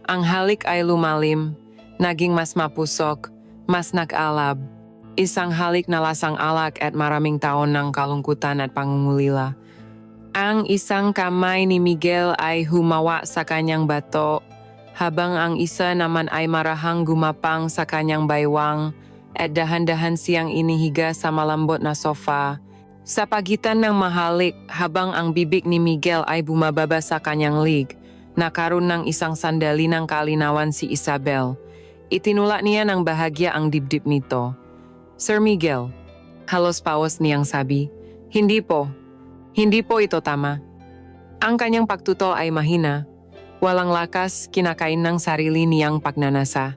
Speaker 1: Ang halik ay lumalim, naging mas mapusok, mas nag-alab. Isang halik na lasang alak at maraming taon ng kalungkutan at pangungulila. Ang isang kamay ni Miguel ay humawa sa kanyang bato, habang ang isa naman ay marahang gumapang sa kanyang baywang at dahan-dahan siyang inihiga sa malambot na sofa. Sa pagitan ng mahalik, habang ang bibig ni Miguel ay bumababa sa kanyang lig, nakaroon ng isang sandali ng kalinawan si Isabel. Itinulak niya ng bahagya ang dibdib nito. Sir Miguel, halos pawas niyang sabi, hindi po ito tama. Ang kanyang pagtuto ay mahina, walang lakas kinakain ng sarili niyang pagnanasa.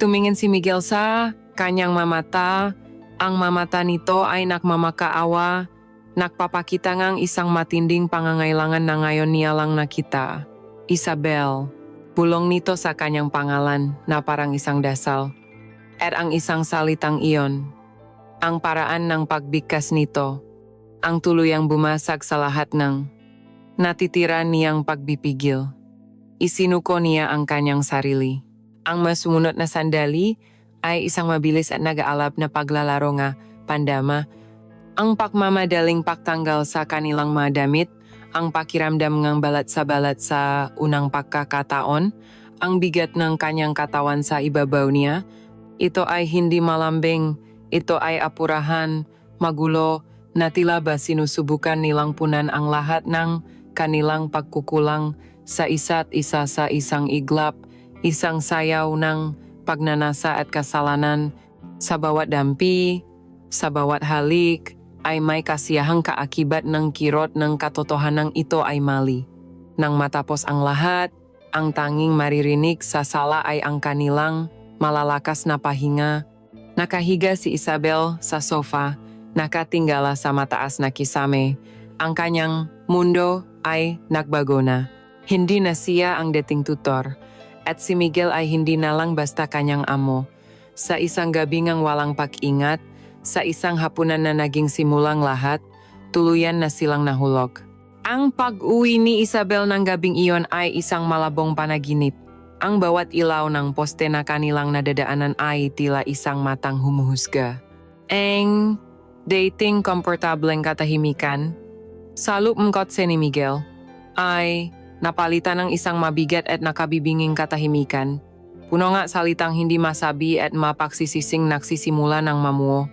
Speaker 1: Tumingin si Miguel sa kanyang mamata. Ang mamata nito ay nagmamakaawa, nagpapakita ngang isang matinding pangangailangan na ngayon niya lang nakita. Isabel, bulong nito sa kanyang pangalan na parang isang dasal. At ang isang salitang iyon, ang paraan ng pagbigkas nito, ang tuluyang bumasag sa lahat ng natitira niyang pagbipigil. Isinuko niya ang kanyang sarili. Ang masumunod na sandali ay isang mabilis at nag-aalab na paglalaro nga pandama. Ang pagmamadaling pagtanggal sa kanilang mga damit, ang pakiramdam ng balat sa unang pagkakataon, ang bigat ng kanyang katawan sa ibabaw niya. Ito ay hindi malambing, ito ay apurahan, magulo, na tila ba sinusubukan nilang punan ang lahat ng kanilang pagkukulang sa isa't isa sa isang iglap, isang sayaw ng pagnanasa at kasalanan. Sa bawat dampi, sa bawat halik, ay may kasiyahang kaakibat ng kirot ng katotohanan ito ay mali. Nang matapos ang lahat, ang tanging maririnig sa sala ay ang kanilang malalakas na pahinga. Nakahiga si Isabel sa sofa, nakatinggala sa mataas na kisame. Ang kanyang mundo ay nagbago na. Hindi na siya ang dating tutor. At si Miguel ay hindi na lang basta kanyang amo. Sa isang gabi ngang walang pag-ingat, sa isang hapunan na naging simulang lahat, tuluyan na silang nahulog. Ang pag-uwi ni Isabel ng gabing iyon ay isang malabong panaginip. Ang bawat ilaw ng poste na kanilang nadadaanan ay tila isang matang humuhusga. Ang dating komportableng katahimikan, sa loob ng kotse ni Miguel, ay napalitan ng isang mabigat at nakabibinging katahimikan. Puno nga salitang hindi masabi at mapagsisising nagsisimula ng mamuo.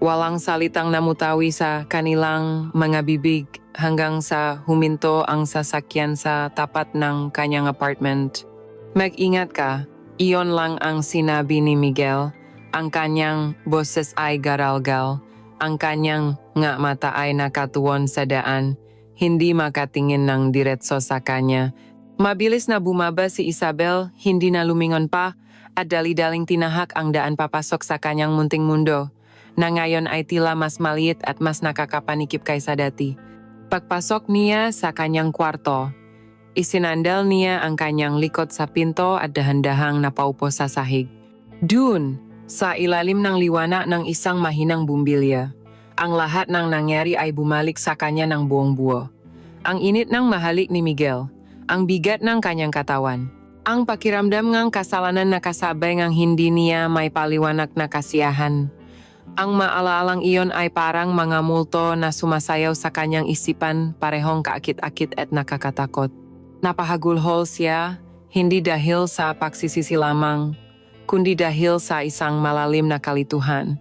Speaker 1: Walang salitang namutawi sa kanilang mga bibig hanggang sa huminto ang sasakyan sa tapat ng kanyang apartment. Mag-ingat ka, iyon lang ang sinabi ni Miguel. Ang kanyang boses ay garalgal. Ang kanyang nga mata ay nakatuon sa daan. Hindi makatingin ng diretso sa kanya. Mabilis na bumaba si Isabel, hindi na lumingon pa, at dali-daling tinahak ang daan papasok sa kanyang munting mundo, na ngayon ay tila mas maliit at mas nakakapanikip kaysa dati. Pagpasok niya sa kanyang kwarto, isinandal niya ang kanyang likod sa pinto at dahan-dahang napaupo sa sahig. Dun, sa ilalim ng liwanag ng isang mahinang bumbilya, ang lahat ng nangyari ay bumalik sa kanya ng buong buo. Ang init ng mahalik ni Miguel, ang bigat ng kanyang katawan, ang pakiramdam ng kasalanan na kasabay ng hindi niya may paliwanag na kasiyahan. Ang maalalang iyon ay parang mga multo na sumasayaw sa kanyang isipan, parehong kaakit-akit at nakakatakot. Napahagulhol siya, hindi dahil sa pagsisisi lamang, kundi dahil sa isang malalim na kalituhan.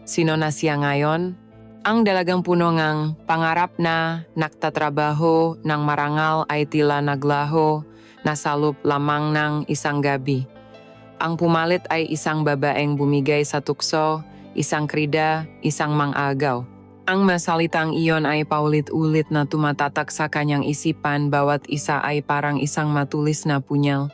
Speaker 1: Sino na siya ngayon? Ang dalagang puno ng pangarap na nagtatrabaho ng marangal ay tila naglaho na salop lamang ng isang gabi. Ang pumalit ay isang babaeng bumigay sa tukso, isang krida, isang mang-agaw. Ang masalitang iyon ay paulit-ulit na tumatatak sa kanyang isipan, bawat isa ay parang isang matulis na punyal.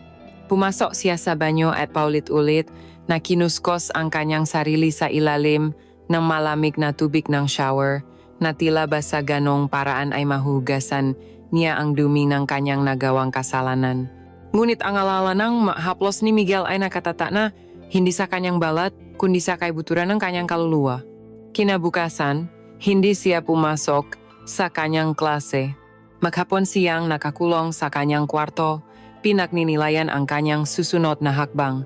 Speaker 1: Pumasok siya sa banyo at paulit-ulit na kinuskos ang kanyang sarili sa ilalim ng malamig na tubig ng shower na tila ba sa ganong paraan ay mahugasan niya ang dumi ng kanyang nagawang kasalanan. Ngunit ang alala ng haplos ni Miguel ay nakatata na hindi sa kanyang balat kundi sa kaibuturan ng kanyang kaluluwa. Kinabukasan, hindi siya pumasok sa kanyang klase. Maghapon siyang nakakulong sa kanyang kwarto, pinagninilayan ang kanyang susunod na hakbang.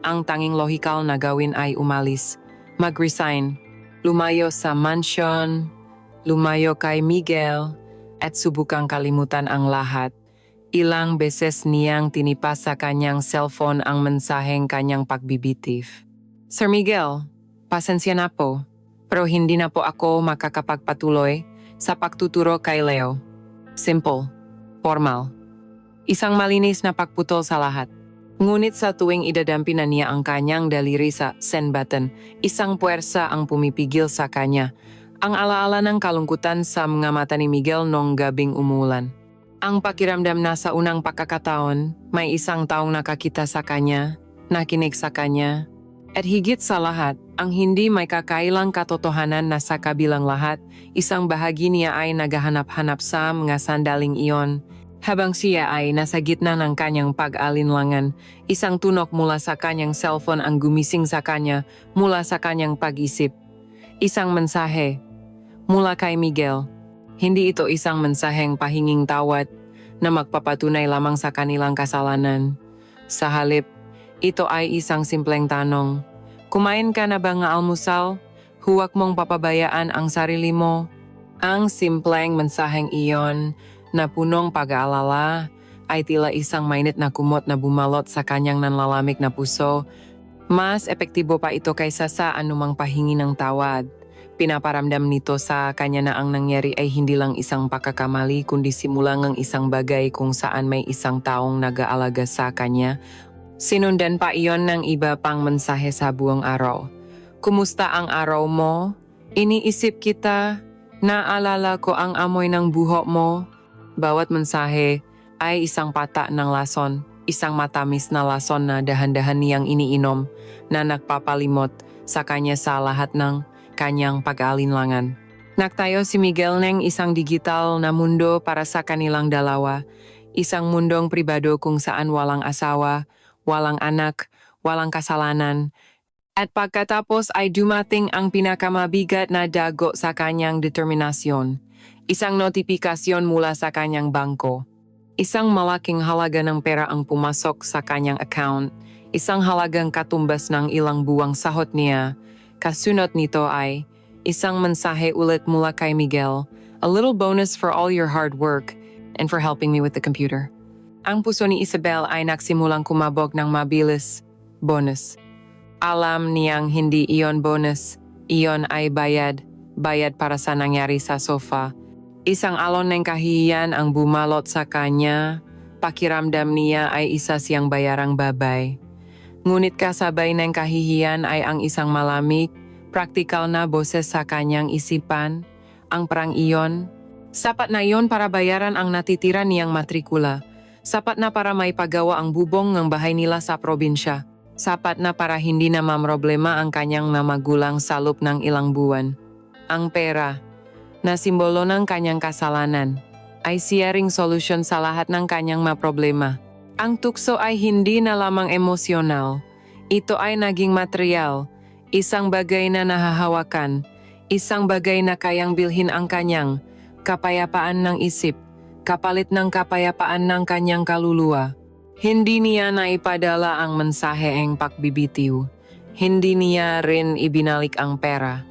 Speaker 1: Ang tanging lohikal na gawin ay umalis, mag-resign, lumayo sa mansyon, lumayo kay Miguel, at subukang kalimutan ang lahat. Ilang beses niyang tinipa sa kanyang cellphone ang mensaheng kanyang pagbibitiw. Sir Miguel, pasensya na po, pero hindi na po ako makakapagpatuloy sa pagtuturo kay Leo. Simple, formal. Isang malinis na pagputol sa lahat. Ngunit sa tuwing idadampi na niya ang kanyang daliri sa send button, isang puwersa ang pumipigil sa kanya. Ang alaala ng kalungkutan sa mga mata ni Miguel noong gabing umulan. Ang pakiramdam na sa unang pagkakataon, may isang taong nakakita sa kanya, nakinig sa kanya, at higit sa lahat, ang hindi may kakailang katotohanan na sa kabilang lahat, isang bahagi niya ay naghahanap-hanap sa mga sandaling iyon. Habang siya ay nasa gitna ng kanyang pag-alinlangan, isang tunok mula sa kanyang cellphone ang gumising sa kanya mula sa kanyang pag-isip. Isang mensahe mula kay Miguel. Hindi ito isang mensaheng pahinging tawad na magpapatunay lamang sa kanilang kasalanan. Sa halip, ito ay isang simpleng tanong. Kumain ka na ba ng almusal? Huwag mong papabayaan ang sarili mo. Ang simpleng mensaheng iyon na punong pag-aalala ay tila isang mainit na kumot na bumalot sa kanyang nanlalamig na puso. Mas epektibo pa ito kaysa sa anumang pahingi ng tawad. Pinaparamdam nito sa kanya na ang nangyari ay hindi lang isang pagkakamali kundi simula ng isang bagay kung saan may isang taong nag-aalaga sa kanya. Sinundan pa iyon ng iba pang mensahe sa buong araw. Kumusta ang araw mo? Iniisip kita. Naalala ko ang amoy ng buhok mo. Bawat mensahe ay isang pata ng lason, isang matamis na lason na dahan-dahan niyang iniinom na nagpapalimot sa kanya sa lahat ng kanyang pag-alinlangan. Nagtayo si Miguel ng isang digital na mundo para sa kanilang dalawa, isang mundong pribado kung saan walang asawa, walang anak, walang kasalanan, at pagkatapos ay dumating ang pinakamabigat na dago sa kanyang determinasyon. Isang notifikasyon mula sa kanyang bangko. Isang malaking halaga ng pera ang pumasok sa kanyang account. Isang halagang katumbas ng ilang buwang sahot niya. Kasunod nito ay isang mensahe ulit mula kay Miguel. A little bonus for all your hard work and for helping me with the computer. Ang puso ni Isabel ay nagsimulang kumabog ng mabilis. Bonus. Alam niyang hindi iyon bonus. Iyon ay bayad. Bayad para sa nangyari sa sofa. Isang alon ng kahihiyan ang bumalot sa kanya. Pakiramdam niya ay isa siyang bayarang babay. Ngunit kasabay ng kahihiyan ay ang isang malamig, praktikal na boses sa kanyang isipan. Ang parang iyon. Sapat na iyon para bayaran ang natitira niyang matrikula. Sapat na para maipagawa ang bubong ng bahay nila sa probinsya. Sapat na para hindi na mamroblema ang kanyang magulang sa loob ng ilang buwan. Ang pera, na simbolo ng kanyang kasalanan, ay siyaring solusyon sa lahat ng kanyang problema. Ang tukso ay hindi na lamang emosyonal. Ito ay naging material, isang bagay na nahahawakan, isang bagay na kayang bilhin ang kanyang kapayapaan ng isip, kapalit ng kapayapaan ng kanyang kaluluwa. Hindi niya naipadala ang mensaheng pagbibitiw. Hindi niya rin ibinalik ang pera.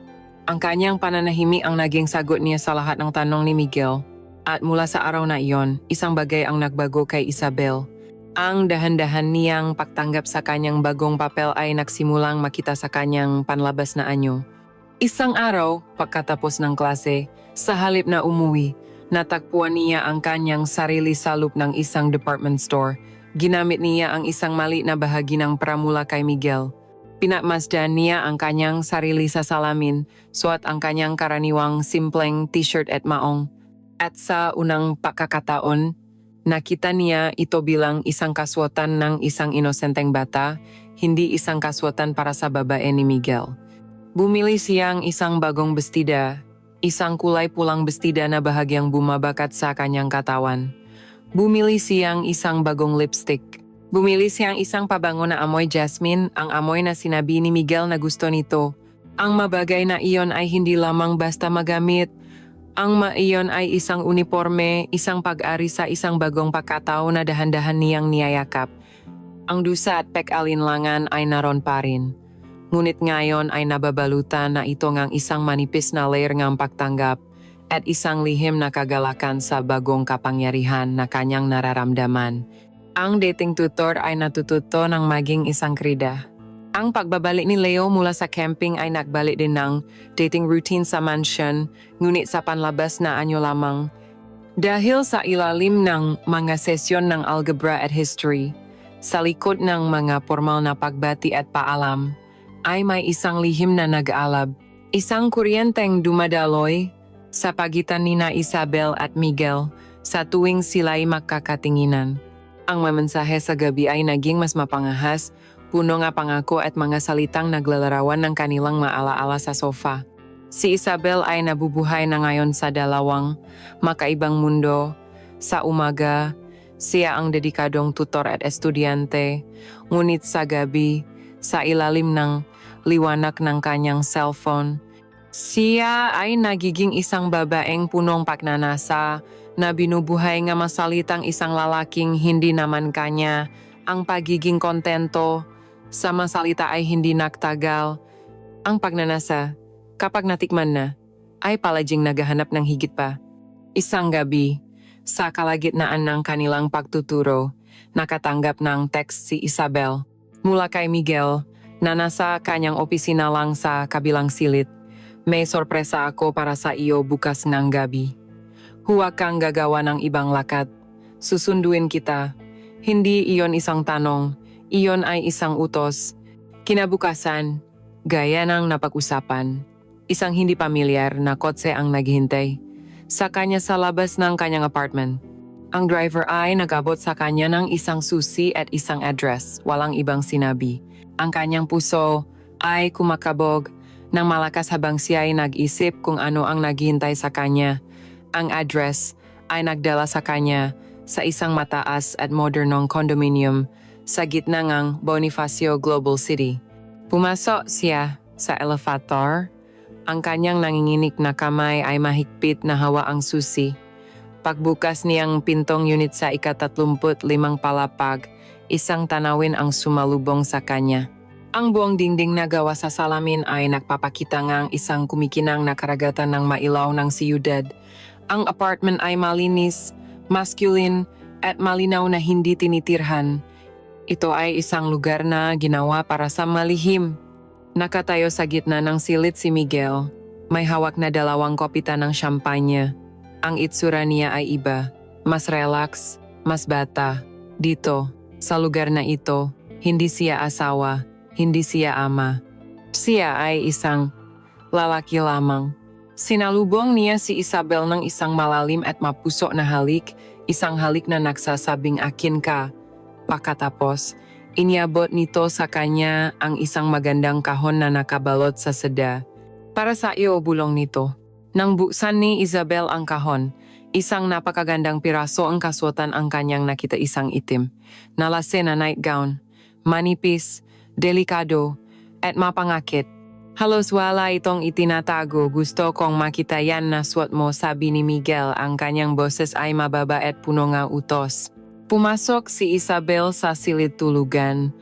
Speaker 1: Ang kanyang pananahimik ang naging sagot niya sa lahat ng tanong ni Miguel. At mula sa araw na iyon, isang bagay ang nagbago kay Isabel. Ang dahan-dahan niyang pagtanggap sa kanyang bagong papel ay nagsimulang makita sa kanyang panlabas na anyo. Isang araw, pagkatapos ng klase, sa halip na umuwi, natagpuan niya ang kanyang sarili sa loob ng isang department store. Ginamit niya ang isang maliit na bahagi ng pramula kay Miguel. Pinatmasdan niya ang kanyang sarili sa salamin, suot ang kanyang karaniwang simpleng t-shirt at maong. At sa unang pagkakataon, nakita niya ito bilang isang kasuotan ng isang inosenteng bata, hindi isang kasuotan para sa babae ni Miguel. Bumili siyang isang bagong bestida, isang kulay pulang bestida na bahagyang bumabakat sa kanyang katawan. Bumili siyang isang bagong lipstick. Bumili siyang isang pabango na amoy jasmine, ang amoy na sinabi ni Miguel na gusto nito. Ang mabagay na iyon ay hindi lamang basta magamit. Ang maiyon ay isang uniforme, isang pag-ari sa isang bagong pagkatao na dahan-dahan niyang niyayakap. Ang dusa at pek-alinlangan ay naron pa rin. Ngunit ngayon ay nababalutan na ito ngang isang manipis na layer ngang pagtanggap at isang lihim na kagalakan sa bagong kapangyarihan na kanyang nararamdaman. Ang dating tutor ay natututo ng maging isang krida. Ang pagbabalik ni Leo mula sa camping ay nagbalik din ng dating routine sa mansion, ngunit sa panlabas na anyo lamang. Dahil sa ilalim ng mga sesyon ng algebra at history, sa likod ng mga formal na pagbati at paalam, ay may isang lihim na nag-alab. Isang kuryenteng dumadaloy sa pagitan nina Isabel at Miguel sa tuwing sila'y magkakatinginan. Ang mamensahe sa gabi ay naging mas mapangahas, puno nga pangako at mga salitang naglalarawan ng kanilang maalaala sa sofa. Si Isabel ay nabubuhay na ngayon sa dalawang makaibang mundo. Sa umaga, siya ang dedikadong tutor at estudyante, ngunit sa gabi, sa ilalim ng liwanag ng kanyang cellphone, siya ay nagiging isang babaeng punong pagnanasa na binubuhay nga masalitang isang lalaking hindi naman kanya. Ang pagiging kontento sa masalita ay hindi nagtagal. Ang pagnanasa, kapag natikman na, ay palaging naghahanap ng higit pa. Isang gabi, sa kalagitnaan ng kanilang pagtuturo, nakatanggap ng text si Isabel mula kay Miguel na nasa kanyang opisina lang sa kabilang silid. May sorpresa ako para sa iyo bukas ng gabi. Huwag kang gagawa ng ibang lakad. Susunduin kita. Hindi iyon isang tanong. Iyon ay isang utos. Kinabukasan, gaya ng napag-usapan, isang hindi pamilyar na kotse ang naghihintay sa kanya sa labas ng kanyang apartment. Ang driver ay nagabot sa kanya ng isang susi at isang address, walang ibang sinabi. Ang kanyang puso ay kumakabog ng malakas habang siya ay nag-isip kung ano ang naghihintay sa kanya. Ang address ay nagdala sa kanya sa isang mataas at modernong condominium sa gitna ng Bonifacio Global City. Pumasok siya sa elevator. Ang kanyang nanginginig na kamay ay mahigpit na hawa ang susi. Pagbukas niyang pintong unit sa ika-35 palapag, isang tanawin ang sumalubong sa kanya. Ang buong dingding na gawa sa salamin ay nagpapakita ngang isang kumikinang na karagatan ng mailaw ng siyudad. Ang apartment ay malinis, masculine, at malinaw na hindi tinitirhan. Ito ay isang lugar na ginawa para sa malihim. Nakatayo sa gitna ng silid si Miguel. May hawak na 2 kopita ng champagne. Ang itsura niya ay iba. Mas relax, mas bata. Dito, sa lugar na ito, hindi siya asawa, hindi siya ama. Siya ay isang lalaki lamang. Sinalubong niya si Isabel ng isang malalim at mapuso na halik, isang halik na nagsasabing akin ka. Pagkatapos, iniabot nito sa kanya ang isang magandang kahon na nakabalot sa seda. Para sa iyo bulong nito. Nang buksan ni Isabel ang kahon, isang napakagandang piraso ang kasuotan ang kanyang nakita, isang itim. Nalase na nightgown, manipis, delikado, at mapangakit. Halos wala itong itinatago. Gusto kong makita yan na suot mo, sabi ni Miguel. Ang kanyang boses ay mababa at puno ng utos. Pumasok si Isabel sa silid tulugan.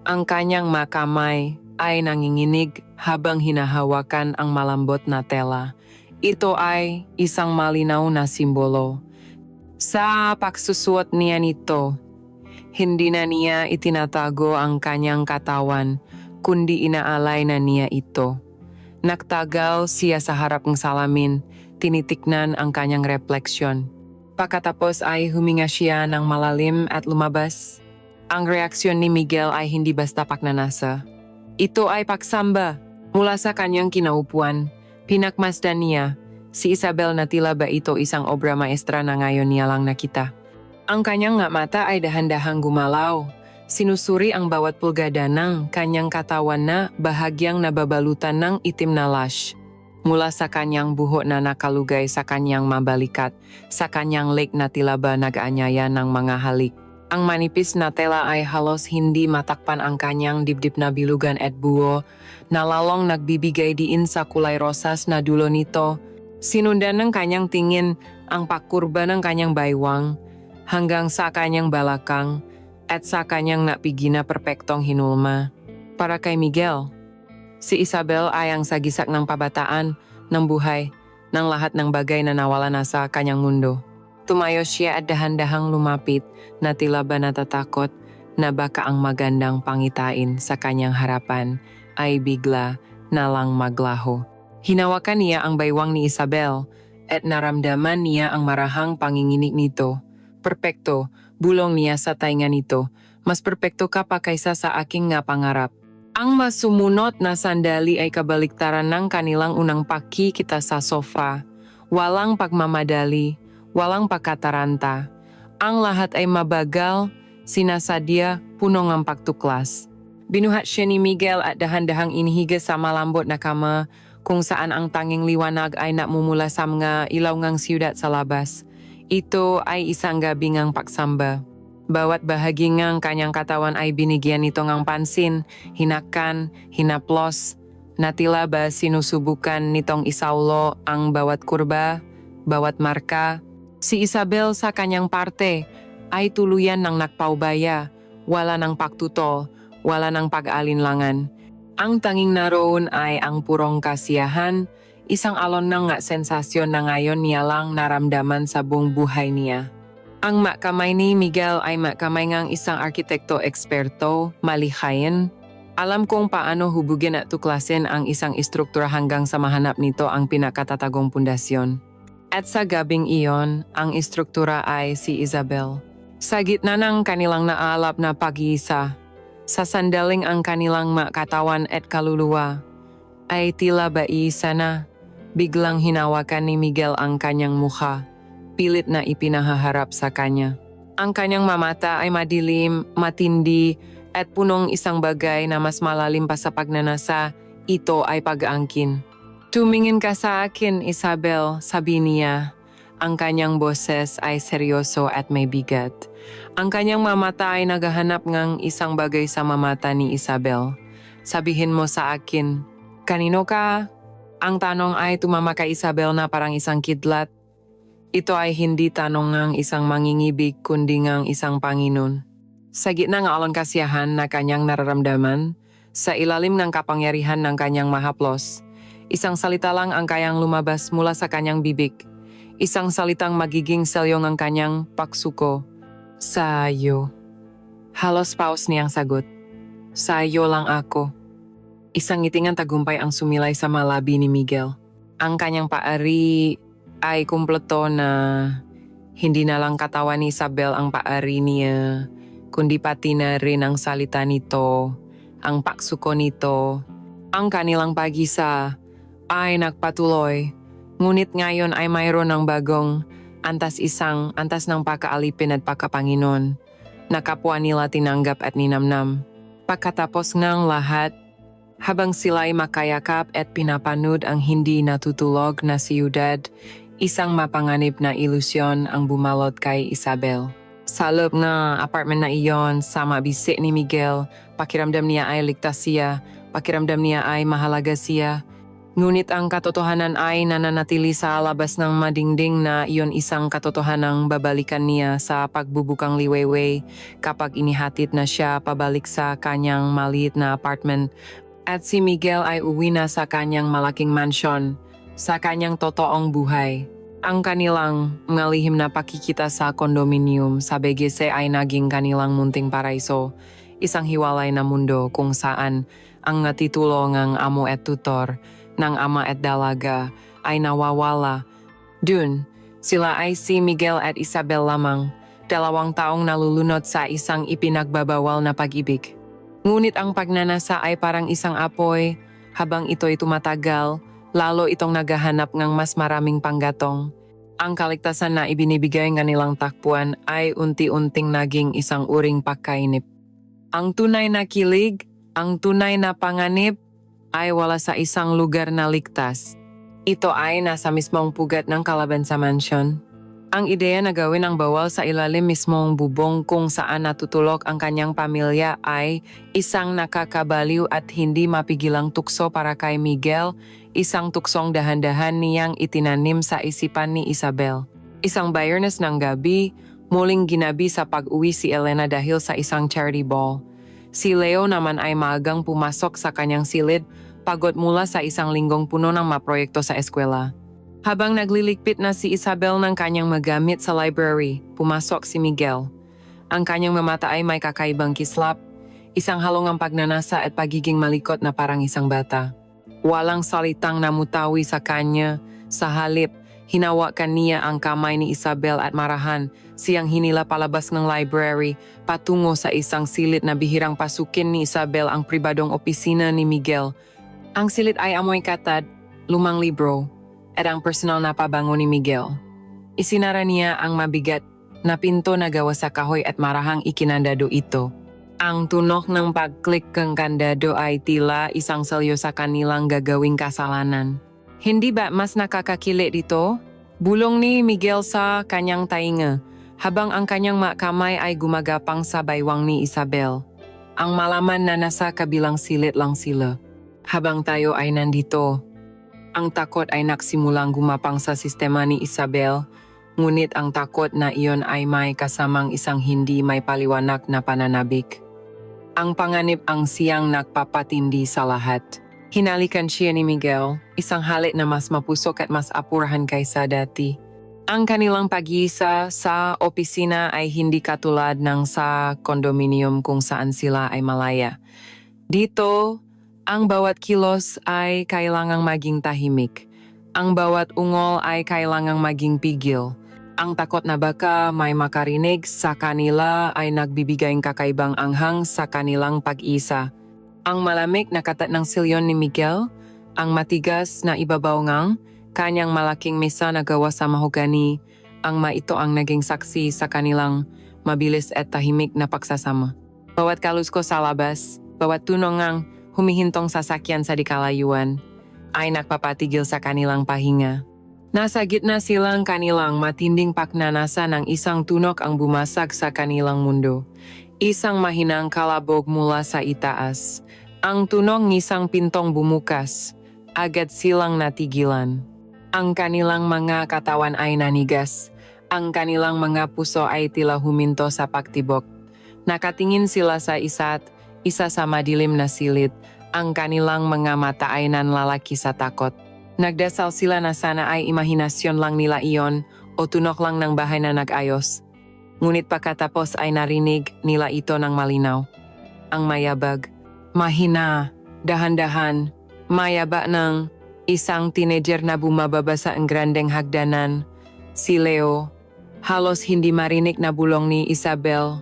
Speaker 1: Ang kanyang makamay ay nanginginig habang hinahawakan ang malambot na tela. Ito ay isang malinaw na simbolo. Sa pagsusuot niya nito, hindi na niya itinatago ang kanyang katawan, kundi inaalay na niya ito. Nagtagal siya sa harap ng salamin, tinitiknan ang kanyang refleksyon. Pagkatapos ay huminga siya ng malalim at lumabas. Ang reaksyon ni Miguel ay hindi basta pagnanasa. Ito ay pagsamba. Mula sa kanyang kinaupuan, pinakmasdan niya si Isabel na tila ba ito isang obra maestra na ngayon niya lang nakita. Ang kanyang mata ay dahan-dahang gumalaw. Sinusuri ang bawat pulgada ng kanyang katawan na bahagyang nababalutan ng itim na lash. Mula sa kanyang buhok na nakalugay sa kanyang mabalikat, sa kanyang leg na tila ba nag-aanyaya ng mga halik. Ang manipis na tela ay halos hindi matakpan ang kanyang dibdib na bilugan at buo, na lalong nagbibigay diin sa kulay rosas na dulo nito. Sinundan ng kanyang tingin ang pakurba ng kanyang baywang, hanggang sa kanyang balakang, at sa kanyang napigi na perpektong hinulma. Para kay Miguel, si Isabel ay ang sagisak ng pabataan, ng buhay, ng lahat ng bagay na nawala na sa kanyang mundo. Tumayo siya at dahan-dahang lumapit na tila ba natatakot na baka ang magandang pangitain sa kanyang harapan ay bigla na lang maglaho. Hinawakan niya ang baywang ni Isabel at naramdaman niya ang marahang panginginig nito. Perpekto, bulong niya sa tainga nito. Mas perpekto ka pa kaysa sa aking nga pangarap. Ang mas sumunod na sandali ay kabaliktaran ng kanilang unang pagkikita sa sofa. Walang pagmamadali, walang pagkataranta. Ang lahat ay mabagal, sinasadya, puno ng pagtuklas. Binuhat siya ni Miguel at dahan-dahang inihiga sa malambot na kama kung saan ang tanging liwanag ay namumula sa mga ilaw ng siyudad sa labas. Ito ay isang gabi ng pagsamba. Bawat bahagi ng kanyang katawan ay binigyan nito ng pansin, hinakan, hinaplos, na tila ba sinusubukan nitong isaulo ang bawat kurba, bawat marka. Si Isabel sa kanyang parte ay tuluyan ng nagpaubaya, wala ng pagtutol, wala ng pag-alinlangan. Ang tanging naroon ay ang purong kasiyahan, isang alon ng sensasyon na ngayon niya lang naramdaman sa buong buhay niya. Ang makamay ni Miguel ay makamay ng isang arkitekto eksperto, malikhain. Alam kong paano hubugin at tuklasin ang isang istruktura hanggang sa mahanap nito ang pinakatatagong pundasyon. At sa gabing iyon, ang istruktura ay si Isabel. Sa gitna ng kanilang naalap na pag-iisa, sa sandaling ang kanilang katawan at kaluluwa, ay tila ba iisa na. Biglang hinawakan ni Miguel ang kanyang mukha, pilit na ipinahaharap sa kanya. Ang kanyang mamata ay madilim, matindi, at punong isang bagay na mas malalim pa sa pagnanasa. Ito ay pag-aangkin. Tumingin ka sa akin, Isabel, sabi niya. Ang kanyang boses ay seryoso at may bigat. Ang kanyang mamata ay naghahanap ng isang bagay sa mamata ni Isabel. Sabihin mo sa akin, kanino ka? Ang tanong ay tumama kay Isabel na parang isang kidlat. Ito ay hindi tanong ng isang mangingibig kundi ng isang Panginoon. Sa gitna ng alon kasiyahan na kanyang nararamdaman, sa ilalim ng kapangyarihan ng kanyang mahaplos, isang salita lang ang kayang lumabas mula sa kanyang bibig. Isang salitang magiging selyo ng kanyang pagsuko. Sa'yo. Halos paus niyang sagot. Sa'yo lang ako. Isang ngitingan tagumpay ang sumilay sa malabi ni Miguel. Ang kanyang paari ay kumpleto na hindi na lang katawan ni Isabel ang paari niya, kundi pati na rin ang salita nito, ang pagsuko nito. Ang kanilang pag-isa ay nagpatuloy, ngunit ngayon ay mayroon ng bagong antas ng pagkaalipin at pagkapanginoon na kapwa nila tinanggap at ninamnam. Pagkatapos ng lahat, habang sila'y makayakap at pinapanood ang hindi natutulog na siyudad, isang mapanganib na ilusyon ang bumalot kay Isabel. Sa loob na apartment na iyon, sama bisik ni Miguel, pakiramdam niya ay ligtas siya, pakiramdam niya ay mahalaga siya. Ngunit ang katotohanan ay nananatili sa labas ng madingding na iyon isang katotohanang babalikan niya sa pagbubukang liwayway kapag inihatid na siya pabalik sa kanyang maliit na apartment. At si Miguel ay uwi na sa kanyang malaking mansyon, sa kanyang totoong buhay. Ang kanilang mga lihim na pakikita sa kondominium sa BGC ay naging kanilang munting paraiso, isang hiwalay na mundo kung saan ang natitulong ng amo at tutor ng ama at dalaga ay nawawala. Dun, sila ay si Miguel at Isabel lamang, 2 taong nalulunod sa isang ipinagbabawal na pag-ibig. Ngunit ang pagnanasa ay parang isang apoy, habang ito'y tumatagal, lalo itong naghahanap ng mas maraming panggatong. Ang kaligtasan na ibinibigay ng kanilang takpuan ay unti-unting naging isang uring pagkainip. Ang tunay na kilig, ang tunay na panganib, ay wala sa isang lugar na ligtas. Ito ay nasa mismong pugat ng kalaban sa mansyon. Ang ideya na gawin ang bawal sa ilalim mismong bubong kung saan natutulog ang kanyang pamilya ay isang nakakabaliw at hindi mapigilang tukso para kay Miguel, isang tuksong dahan-dahan niyang itinanim sa isipan ni Isabel. Isang Biyernes ng gabi, muling ginabi sa pag-uwi si Elena dahil sa isang charity ball. Si Leo naman ay maagang pumasok sa kanyang silid, pagod mula sa isang linggong puno ng maproyekto sa eskwela. Habang nagliligpit na si Isabel ng kanyang magamit sa library, pumasok si Miguel. Ang kanyang mamata ay may kakaibang kislap, isang halongang pagnanasa at pagiging malikot na parang isang bata. Walang salitang namutawi sa kanya, sa halip, hinawakan niya ang kamay ni Isabel at marahan siyang hinila palabas ng library patungo sa isang silid na bihirang pasukin ni Isabel ang pribadong opisina ni Miguel. Ang silid ay amoy katad, lumang libro, at ang personal na pabango ni Miguel. Isinara niya ang mabigat na pinto na gawa sa kahoy at marahang ikinandado ito. Ang tunok ng pag-click ng kandado ay tila isang selyo sa kanilang gagawing kasalanan. Hindi ba mas nakakakilit dito? Bulong ni Miguel sa kanyang tainga, habang ang kanyang kamay ay gumagapang sa baywang ni Isabel. Ang malaman na nasa kabilang silid lang sila. Habang tayo ay nandito, ang takot ay nagsimulang gumapang sa sistema ni Isabel, ngunit ang takot na iyon ay may kasamang isang hindi may paliwanag na pananabik. Ang panganib ang siyang nagpapatindi sa lahat. Hinalikan siya ni Miguel, isang halik na mas mapusok at mas apurahan kaysa dati. Ang kanilang pag-iisa sa opisina ay hindi katulad ng sa kondominium kung saan sila ay malaya. Dito, ang bawat kilos ay kailangang maging tahimik. Ang bawat ungol ay kailangang maging pigil. Ang takot na baka may makarinig sa kanila ay nagbibigay ng kakaibang anghang sa kanilang pag-isa. Ang malamig na katat ng silyon ni Miguel, ang matigas na ibabaw ng kanyang malaking mesa na gawa sa mahogani, ang maito ang naging saksi sa kanilang mabilis at tahimik na pagsasama. Bawat kalusko sa labas, bawat tunog ng humihintong sasakyan sa dikalayuan, ay nagpapatigil sa kanilang pahinga. Nasa gitna silang kanilang matinding pagnanasa ng isang tunog ang bumasag sa kanilang mundo. Isang mahinang kalabog mula sa itaas. Ang tunog ng isang pintong bumukas. Agad silang natigilan. Ang kanilang mga katawan ay nanigas. Ang kanilang mga puso ay tila huminto sa pagtibok. Nakatingin sila sa isa't isa sa madilim na silid. Ang kanilang mga mata ay nanlalaki sa takot. Nagdasal sila na sana ay imahinasyon lang nila iyon o tunok lang ng bahay na nag-ayos. Ngunit pagkatapos ay narinig nila ito ng malinaw. Ang mayabag, mahina, dahan-dahan, mayaba ng isang teenager na bumababa sa grandeng hagdanan. Si Leo, halos hindi marinig na bulong ni Isabel.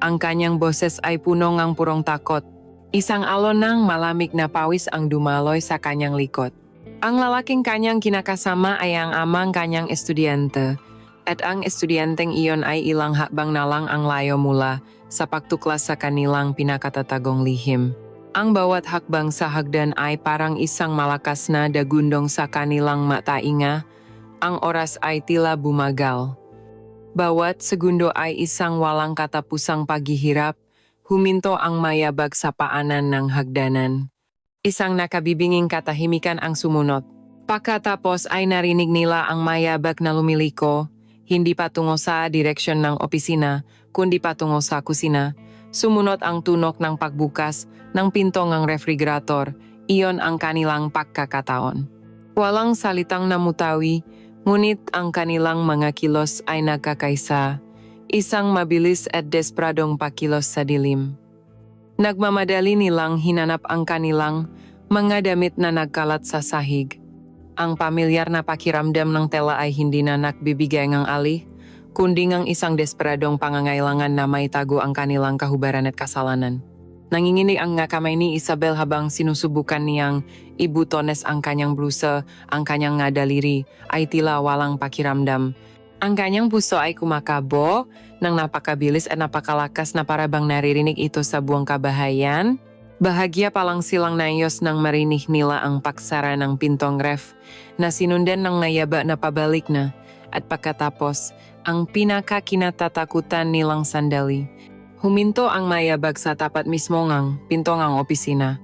Speaker 1: Ang kanyang boses ay puno ng purong takot. Isang alon ng malamig na pawis ang dumaloy sa kanyang likod. Ang lalaking kanyang kinakasama ay ang amang kanyang estudyante, at ang estudyanteng iyon ay ilang hakbang na lang ang layo mula sa pagtuklas sa kanilang pinakatatagong lihim. Ang bawat hakbang sa hagdan ay parang isang malakas na dagundong sa kanilang matainga. Ang oras ay tila bumagal. Bawat segundo ay isang walang katapusang paghihirap, huminto ang mayabag sa paanan ng hagdanan. Isang nakabibinging katahimikan ang sumunod. Pagkatapos ay narinig nila ang mayabag na lumiliko, hindi patungo sa direksyon ng opisina, kundi patungo sa kusina. Sumunod ang tunok ng pagbukas ng pinto ng refrigerator, iyon ang kanilang pagkakataon. Walang salitang namutawi, ngunit ang kanilang mga kilos ay nagkakaisa, isang mabilis at desperadong pakilos sa dilim. Nagmamadali nilang hinanap ang kanilang mga damit na nagkalat sa sahig. Ang pamilyar na pakiramdam ng tela ay hindi na nagbibigay ng alih, kundi ng isang desperadong pangangailangan na maitago ang kanilang kahubaran at kasalanan. Nanginginig ang nga kamay ni Isabel habang sinusubukan niyang ibutones ang kanyang blusa, ang kanyang nga daliri ay tila walang pakiramdam. Ang kanyang puso ay kumakabo ng napakabilis at napakalakas na parabang naririnig ito sa buong kabahayan. Bahagya pa lang silang nayos nang marinig nila ang paksara ng pintong ref na sinundan ng nayaba na pabalik na at pagkatapos ang pinakakinatatakutan nilang sandali. Huminto ang mayabag sa tapat mismo ng pinto ng opisina.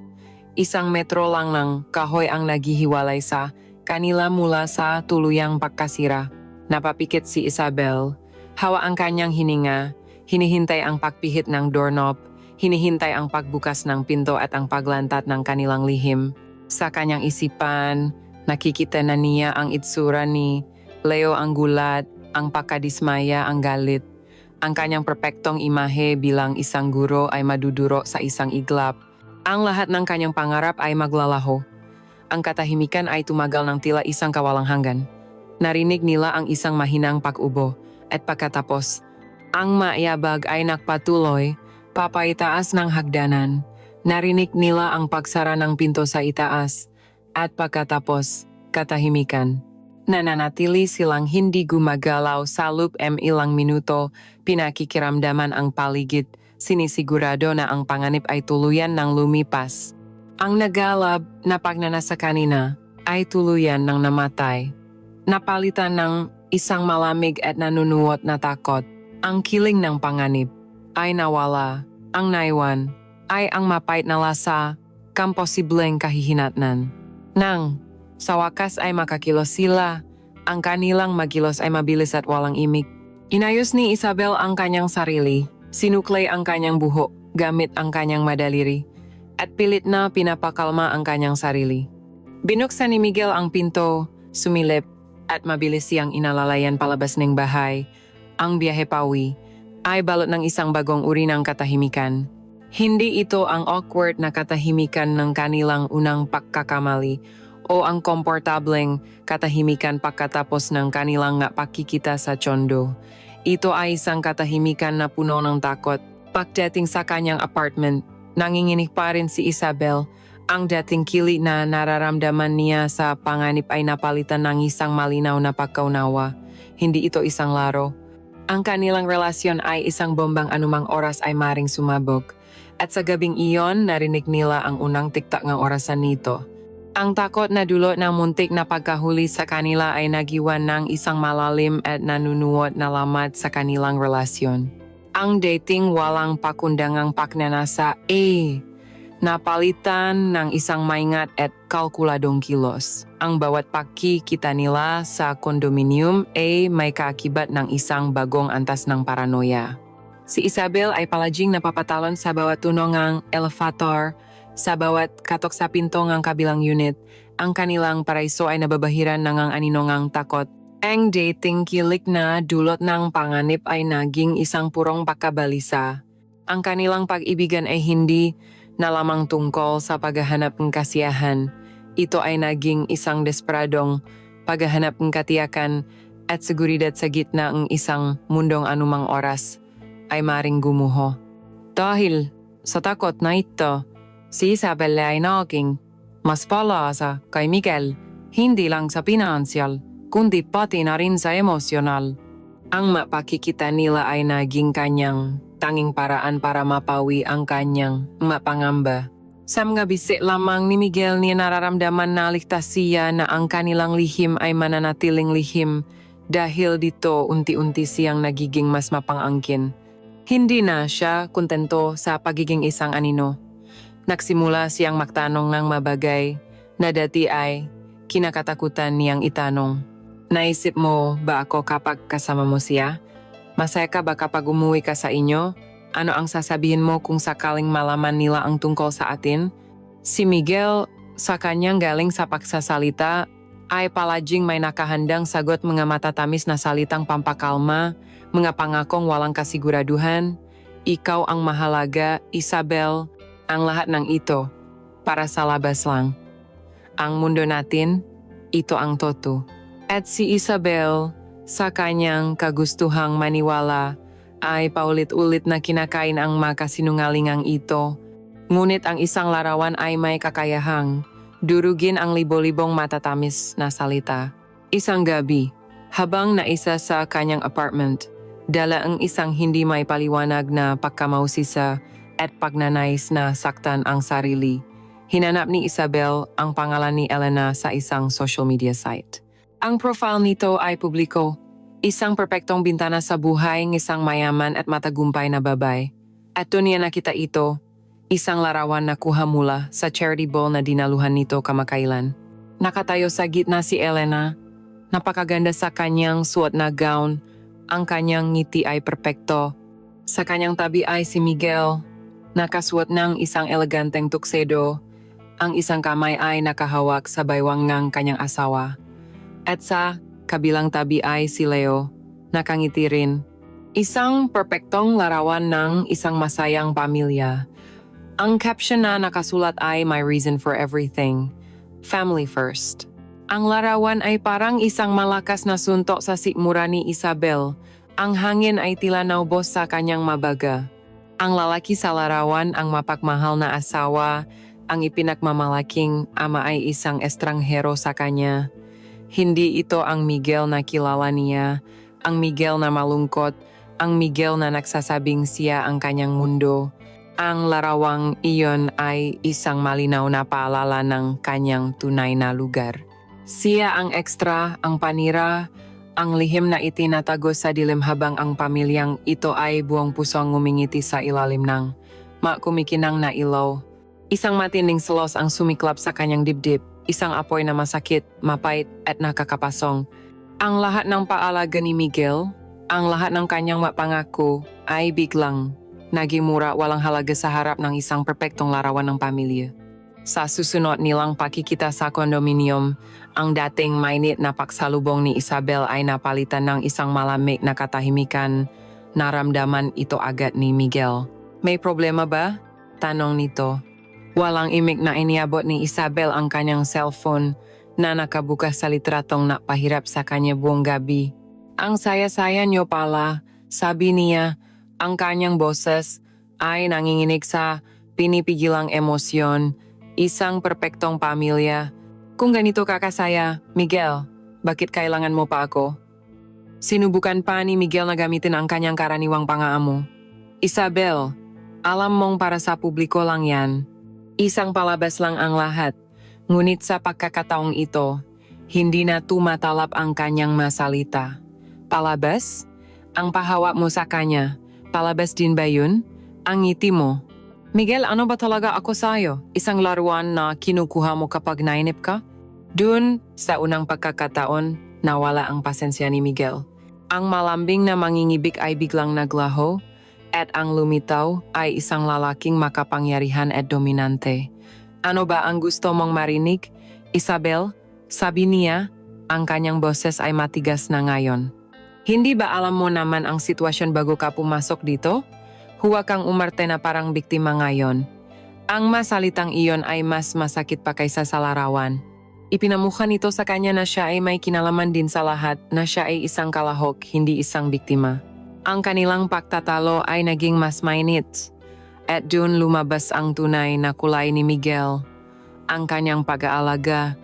Speaker 1: 1 metro lang ng kahoy ang naghihiwalay sa kanila mula sa tuluyang pagkasira. Napapikit si Isabel. Hawa ang kanyang hininga, hinihintay ang pagpihit ng doorknob, hinihintay ang pagbukas ng pinto at ang paglantat ng kanilang lihim. Sa kanyang isipan, nakikita na niya ang itsura ni Leo, ang gulat, ang pagkadismaya, ang galit. Ang kanyang perpektong imahe bilang isang guro ay maduduro sa isang iglap. Ang lahat ng kanyang pangarap ay maglalaho. Ang katahimikan ay tumagal ng tila isang kawalang hanggan. Narinig nila ang isang mahinang pag-ubo at pagkatapos, ang mayabag ay nagpatuloy papaitaas ng hagdanan. Narinig nila ang pagsara ng pinto sa itaas at pagkatapos, katahimikan. Nananatili silang hindi gumagalaw sa loob ilang minuto, pinakikiramdaman ang paligid, sinisigurado na ang panganib ay tuluyan ng lumipas. Ang nagalab na pagnanasa kanina ay tuluyan ng namatay. Napalitan ng isang malamig at nanunuot na takot. Ang kiling ng panganib ay nawala, ang naiwan ay ang mapait na lasa, kamposibleng kahihinatnan. Nang sa wakas ay makakilos sila, ang kanilang magilos ay mabilis at walang imik. Inayos ni Isabel ang kanyang sarili, sinuklay ang kanyang buhok gamit ang kanyang madaliri, at pilit na pinapakalma ang kanyang sarili. Binuksan ni Miguel ang pinto, sumilip, at mabilis siyang inalalayan palabas ng bahay. Ang biyahe pauwi ay balot ng isang bagong uri ng katahimikan. Hindi ito ang awkward na katahimikan ng kanilang unang pagkakamali o ang komportableng katahimikan pagkatapos ng kanilang pakikita sa Chondo. Ito ay isang katahimikan na puno ng takot. Pagdating sa kanyang apartment, nanginginig pa rin si Isabel. Ang dating kili na nararamdaman niya sa panganib ay napalitan ng isang malinaw na pagkaunawa. Hindi ito isang laro. Ang kanilang relasyon ay isang bombang anumang oras ay maring sumabog. At sa gabing iyon, narinig nila ang unang tiktak ng orasan nito. Ang takot na dulot ng muntik na pagkahuli sa kanila ay nagiwan ng isang malalim at nanunuot na lamat sa kanilang relasyon. Ang dating walang pakundangang pagnanasa napalitan ng isang maingat at kalkuladong kilos. Ang bawat pagkikita nila sa kondominium ay may kaakibat ng isang bagong antas ng paranoia. Si Isabel ay palaging napapatalon sa bawat tunog ng elevator, sa bawat katok sa pinto ng kabilang unit. Ang kanilang paraiso ay nababahiran ng ang aninongang takot. Ang dating kilik na dulot ng panganib ay naging isang purong pagkabalisa. Ang kanilang pag-ibigan ay hindi na lamang tungkol sa paghahanap ng kasiyahan. Ito ay naging isang desperadong paghahanap ng katiyakan at seguridad sa gitna ng isang mundong anumang oras ay maring gumuho. Dahil sa takot na ito, si Isabel ay naging mas palaasa kay Miguel, hindi lang sa pinansyal, kundi pati na rin sa emosyonal. Ang mapakikita nila ay naging kanyang tanging paraan para mapawi ang kanyang mapangamba. Sa mga bisik lamang ni Miguel niya nararamdaman na ligtas siya na ang kanilang lihim ay mananatiling lihim Dahil dito unti-unti siyang nagiging mas mapangangkin. Hindi na siya kontento sa pagiging isang anino. Nagsimula siyang magtanong ng mabagay na dati ay kinakatakutan niyang itanong. Naisip mo ba ako kapag kasama mo siya? Masaya ka ba kapag umuwi ka sa inyo? Ano ang sasabihin mo kung sakaling malaman nila ang tungkol sa atin? Si Miguel, sa kanyang galing sa pagsasalita, ay palaging may nakahandang sagot mga matatamis na salitang pampakalma, mga pangakong walang kasiguraduhan. Ikaw ang mahalaga, Isabel, ang lahat ng ito, para sa labas lang. Ang mundo natin, ito ang toto. At si Isabel, sa kanyang kagustuhang maniwala, ay paulit-ulit na kinakain ang makasinungalingang ito. Ngunit ang isang larawan ay may kakayahang durugin ang libo-libong matatamis na salita. Isang gabi, habang naisa sa kanyang apartment, dala ang isang hindi may paliwanag na pagkamausisa at pagnanais na saktan ang sarili. Hinanap ni Isabel ang pangalan ni Elena sa isang social media site. Ang profile nito ay publiko, isang perpektong bintana sa buhay ng isang mayaman at matagumpay na babae. At doon niya nakita ito, isang larawan na kuha mula sa charity ball na dinaluhan nito kamakailan. Nakatayo sa gitna si Elena, napakaganda sa kanyang suot na gown, ang kanyang ngiti ay perpekto. Sa kanyang tabi ay si Miguel, nakasuot ng isang eleganteng tuxedo, ang isang kamay ay nakahawak sa baywang ng kanyang asawa. At sa kabilang tabi ay si Leo, nakangiti rin. Isang perpektong larawan ng isang masayang pamilya. Ang caption na nakasulat ay My Reason for Everything, Family First. Ang larawan ay parang isang malakas na suntok sa sikmura ni Isabel. Ang hangin ay tila naubos sa kanyang mabaga. Ang lalaki sa larawan, ang mapagmahal na asawa, ang ipinagmamalaking ama ay isang estranghero sa kanya. Hindi ito ang Miguel na kilala niya, ang Miguel na malungkot, ang Miguel na nagsasabing siya ang kanyang mundo. Ang larawang iyon ay isang malinaw na paalala ng kanyang tunay na lugar. Siya ang ekstra, ang panira, ang lihim na itinatago sa dilim habang ang pamilyang ito ay buong pusong ngumingiti sa ilalim ng kumikinang na ilaw. Isang matinding selos ang sumiklap sa kanyang dibdib. Isang apoy na masakit, mapait at nakakapasong. Ang lahat ng paalaga ni Miguel, ang lahat ng kanyang mapangako ay biglang naging mura walang halaga sa harap ng isang perpektong larawan ng pamilya. Sa susunod nilang pakikita sa kondominium, ang dating mainit na paksalubong ni Isabel ay napalitan ng isang malamig na katahimikan. Naramdaman ito agad ni Miguel. May problema ba? Tanong nito. Walang imik na iniabot ni Isabel ang kanyang cellphone na nakabukas sa litratong napahirap sa kanya buong gabi. Ang saya-saya niyo pala, sabi niya, ang kanyang boses ay nanginginig sa pinipigilang emosyon, isang perpektong pamilya. Kung ganito kakasaya, Miguel, bakit kailangan mo pa ako? Sinubukan pa ni Miguel na gamitin ang kanyang karaniwang pangaamo. Isabel, alam mong para sa publiko lang yan. Isang palabas lang ang lahat, ngunit sa pagkakataong ito, hindi na tumatalab ang kanyang masalita. Palabas? Ang pahawak mo sa kanya, palabas din ba yun? Ang ngiti mo. Miguel, ano ba talaga ako sa'yo? Isang laruan na kinukuha mo kapag nainip ka? Dun, sa unang pagkakataon, nawala ang pasensya ni Miguel. Ang malambing na mangingibig ay biglang naglaho, at ang lumitaw ay isang lalaking makapangyarihan at dominante. Ano ba ang gusto mong marinig? Isabel, sabi niya, ang kanyang boses ay matigas na ngayon. Hindi ba alam mo naman ang sitwasyon bago ka pumasok dito? Huwag kang umarte na parang biktima ngayon. Ang masalitang iyon ay mas masakit pa kaysa sa larawan. Ipinamukha nito sa kanya na siya ay may kinalaman din sa lahat, na siya ay isang kalahok, hindi isang biktima. Ang kanilang pagtatalo ay naging mas mainit. At doon lumabas ang tunay na kulay ni Miguel. Ang kanyang pag-aalaga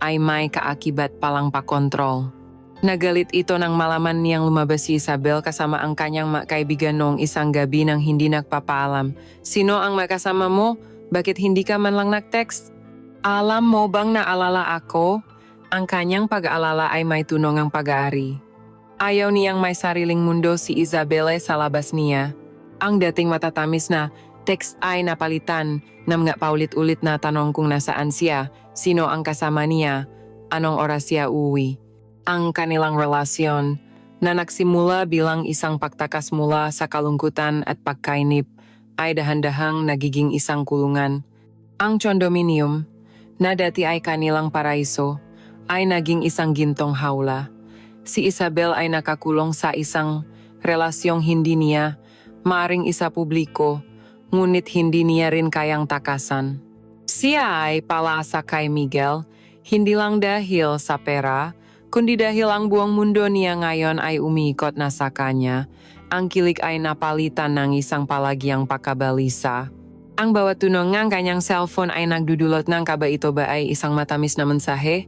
Speaker 1: ay may kaakibat palang pakontrol. Nagalit ito nang malaman niyang lumabas si Isabel kasama ang kanyang kaibigan noong isang gabi nang hindi nagpapaalam. Sino ang makasama mo? Bakit hindi ka man lang nag-text? Alam mo bang naalala ako? Ang kanyang pag-aalala ay may tunong ang pag-aari. Ayaw niyang may sariling mundo si Isabelle sa labas niya. Ang dating matatamis na text ay napalitan ng mga paulit-ulit na tanong kung nasaan siya, sino ang kasama niya, anong oras siya uuwi. Ang kanilang relasyon na nagsimula bilang isang pagtakas mula sa kalungkutan at pagkainip ay dahan-dahang nagiging isang kulungan. Ang condominium, na dati ay kanilang paraiso, ay naging isang gintong hawla. Si Isabel ay nakakulong sa isang relasyong hindi niya maaring isa publiko, ngunit hindi niya rin kayang takasan. Siya ay palaasa kay Miguel, hindi lang dahil sa pera, kundi dahil ang buong mundo niya ngayon ay umiikot na sa kanya. Ang kilig ay napalitan ng isang palagyang pakabalisa. Ang bawat tunog ng kanyang cellphone ay nagdudulot ng kaba. Ito ba ay isang matamis na mensahe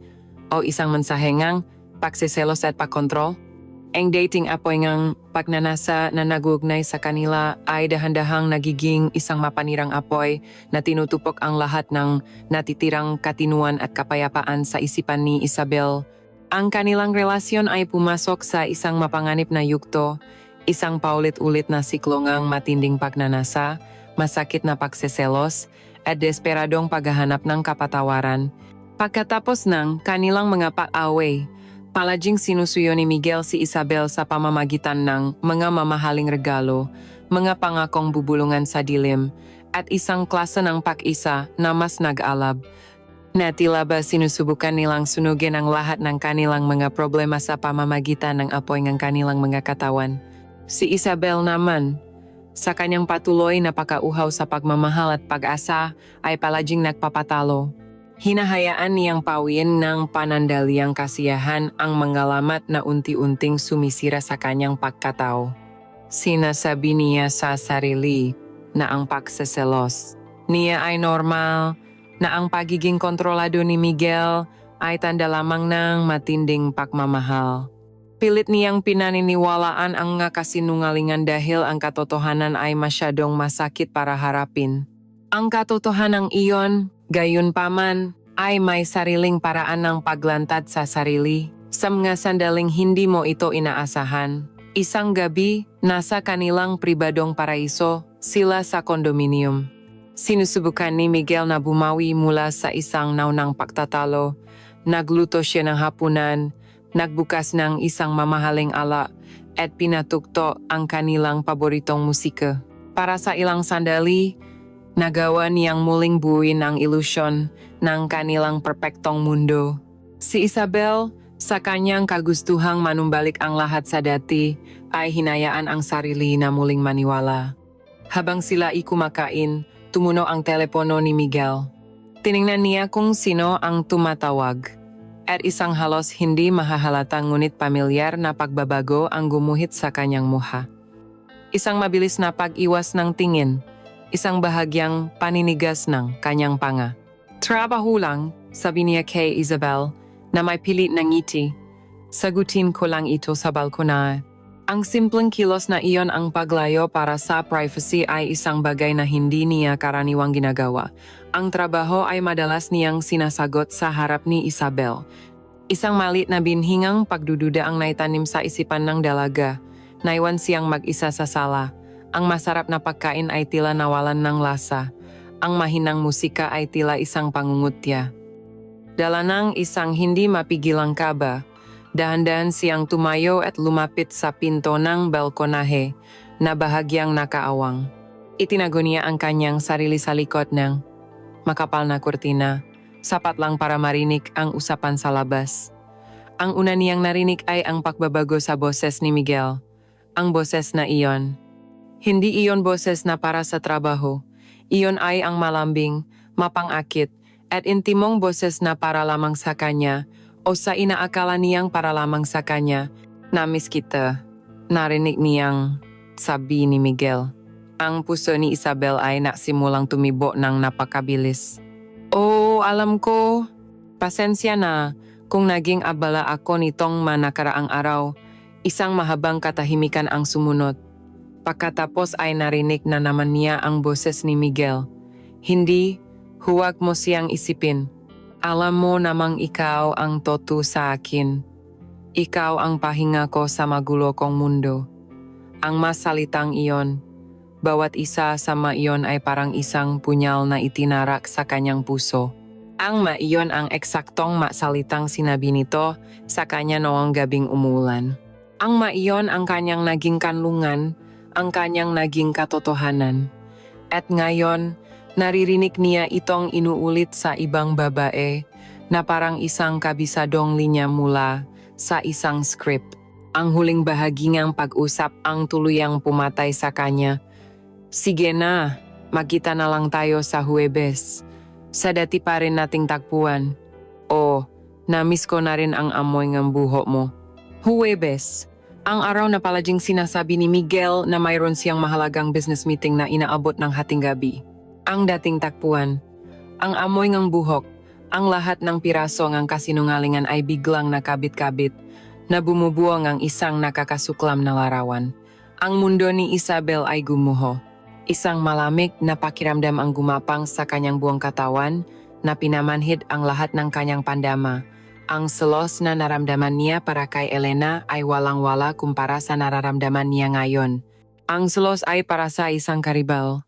Speaker 1: o isang mensahe ngang pagsiselos at pagkontrol? Ang dating app ay ngang pagnanasa na nagugnay sa kanila ay dahan-dahang nagiging isang mapanirang apoy na tinutupok ang lahat ng natitirang katinuan at kapayapaan sa isipan ni Isabel. Ang kanilang relasyon ay pumasok sa isang mapanganib na yugto, isang paulit-ulit na siklo ngang matinding pagnanasa, masakit na pagseselos, at desperadong paghahanap ng kapatawaran. Pagkatapos ng kanilang mga pag-away, palaging sinusuyo ni Miguel si Isabel sa pamamagitan ng mga mamahaling regalo, mga pangakong bubulungan sa dilim, at isang klase ng pag-isa na mas nag-alab. Na tila ba sinusubukan nilang sunugin ang lahat ng kanilang mga problema sa pamamagitan ng apoy ng kanilang mga katawan. Si Isabel naman, sa kanyang patuloy na pagkauhaw sa pagmamahal at pag-asa, ay palaging nagpapatalo. Hinahayaan niyang pawin ng panandaliang kasiyahan ang mangalamat na unti-unting sumisira sa kanyang pagkatao. Sinasabi niya sa sarili na ang pagseselos niya ay normal, na ang pagiging kontrolado ni Miguel ay tanda lamang ng matinding pagmamahal. Pilit niyang pinaniniwalaan ang kasinungalingan dahil ang katotohanan ay masyadong masakit para harapin. Ang katotohanan iyon, gayunpaman, ay may sariling paraan ng paglantad sa sarili. Sa mga sandaling hindi mo ito inaasahan. Isang gabi, nasa kanilang pribadong paraiso, sila sa kondominium. Sinusubukan ni Miguel na bumawi mula sa isang naunang pagtatalo. Nagluto siya ng hapunan, nagbukas ng isang mamahaling ala, at pinatugto ang kanilang paboritong musika. Para sa ilang sandali, nagawa niyang muling buuin ang ilusyon ng kanilang perpektong mundo. Si Isabel, sa kanyang kagustuhang manumbalik ang lahat sa dati, ay hinayaan ang sarili na muling maniwala. Habang sila kumakain, tumunog ang telepono ni Miguel. Tiningnan niya kung sino ang tumatawag. At isang halos hindi mahahalatang ngunit pamilyar na pagbabago ang gumuhit sa kanyang mukha. Isang mabilis na pag-iwas ng tingin, isang bahagyang paninigas ng kanyang panga. Trabaho lang, sabi niya kay Isabel, na may pilit na ngiti. Sagutin ko lang ito sa balkona. Ang simpleng kilos na iyon ang paglayo para sa privacy ay isang bagay na hindi niya karaniwang ginagawa. Ang trabaho ay madalas niyang sinasagot sa harap ni Isabel. Isang malit na binhingang pagdududa ang naitanim sa isipan ng dalaga. Naiwan siyang mag-isa sa sala. Ang masarap na pagkain ay tila nawalan ng lasa. Ang mahinang musika ay tila isang pangungutya. Dala ng isang hindi mapigilang kaba, dahan-dahan siyang tumayo at lumapit sa pinto ng balkonahe na bahagyang nakaawang. Itinago niya ang kanyang sarili sa likod ng makapal na kurtina, sapat lang para marinig ang usapan sa labas. Ang una niyang narinig ay ang pagbabago sa boses ni Miguel. Ang boses na iyon. Hindi iyon boses na para sa trabaho. Iyon ay ang malambing, mapangakit, at intimong boses na para lamang sa kanya, o sa inaakala niyang para lamang sa kanya. Namiss kita, narinig niyang sabi ni Miguel. Ang puso ni Isabel ay nasimulang tumibo ng napakabilis. Oh, alam ko. Pasensya na kung naging abala ako nitong nakaraang araw. Isang mahabang katahimikan ang sumunod. Pagkatapos ay narinig na naman niya ang boses ni Miguel. Hindi, huwag mo siyang isipin. Alam mo namang ikaw ang toto sa akin. Ikaw ang pahinga ko sa magulo kong mundo. Ang mas salitang iyon, bawat isa sa iyon ay parang isang punyal na itinarak sa kanyang puso. Ang iyon ang eksaktong salitang sinabi nito sa kanya noong gabing umulan. Ang iyon ang kanyang naging kanlungan, ang kanyang naging katotohanan. At ngayon, naririnig niya itong inuulit sa ibang babae na parang isang kabisadong linya mula sa isang script. Ang huling bahaging pag-usap ang tuluyang pumatay sa kanya. Sige na, magkita na lang tayo sa Huwebes. Sa dati pa rin nating tagpuan. O, namiss ko na rin ang amoy ng buhok mo. Huwebes, ang araw na palaging sinasabi ni Miguel na mayroon siyang mahalagang business meeting na inaabot ng hating gabi. Ang dating tagpuan, ang amoy ng buhok, ang lahat ng piraso ng kasinungalingan ay biglang nakabit-kabit na bumubuo ng isang nakakasuklam na larawan. Ang mundo ni Isabel ay gumuho. Isang malamig na pakiramdam ang gumapang sa kanyang buong katawan na pinamanhid ang lahat ng kanyang pandama. Ang selos na naramdaman niya para kay Elena ay walang-wala kumpara sa nararamdaman niya ngayon. Ang selos ay para sa isang karibal.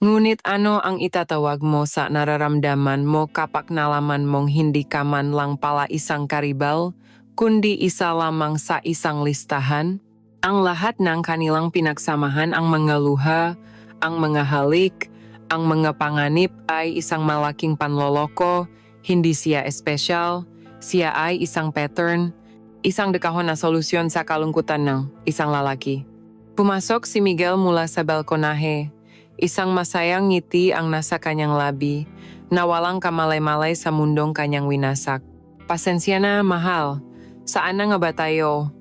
Speaker 1: Ngunit ano ang itatawag mo sa nararamdaman mo kapag nalaman mong hindi ka man lang pala isang karibal, kundi isa lamang sa isang listahan? Ang lahat ng kanilang pinagsamahan, ang mga luha, ang mga halik, ang mga panganib ay isang malaking panloloko, hindi siya espesyal, siya ay isang pattern, isang dekahon na solusyon sa kalungkutan ng isang lalaki. Pumasok si Miguel mula sa balkonahe. Isang masayang ngiti ang nasa kanyang labi, na walang kamalay-malay sa mundong kanyang winasak. Pasensya na, mahal. Saan na nga ba tayo?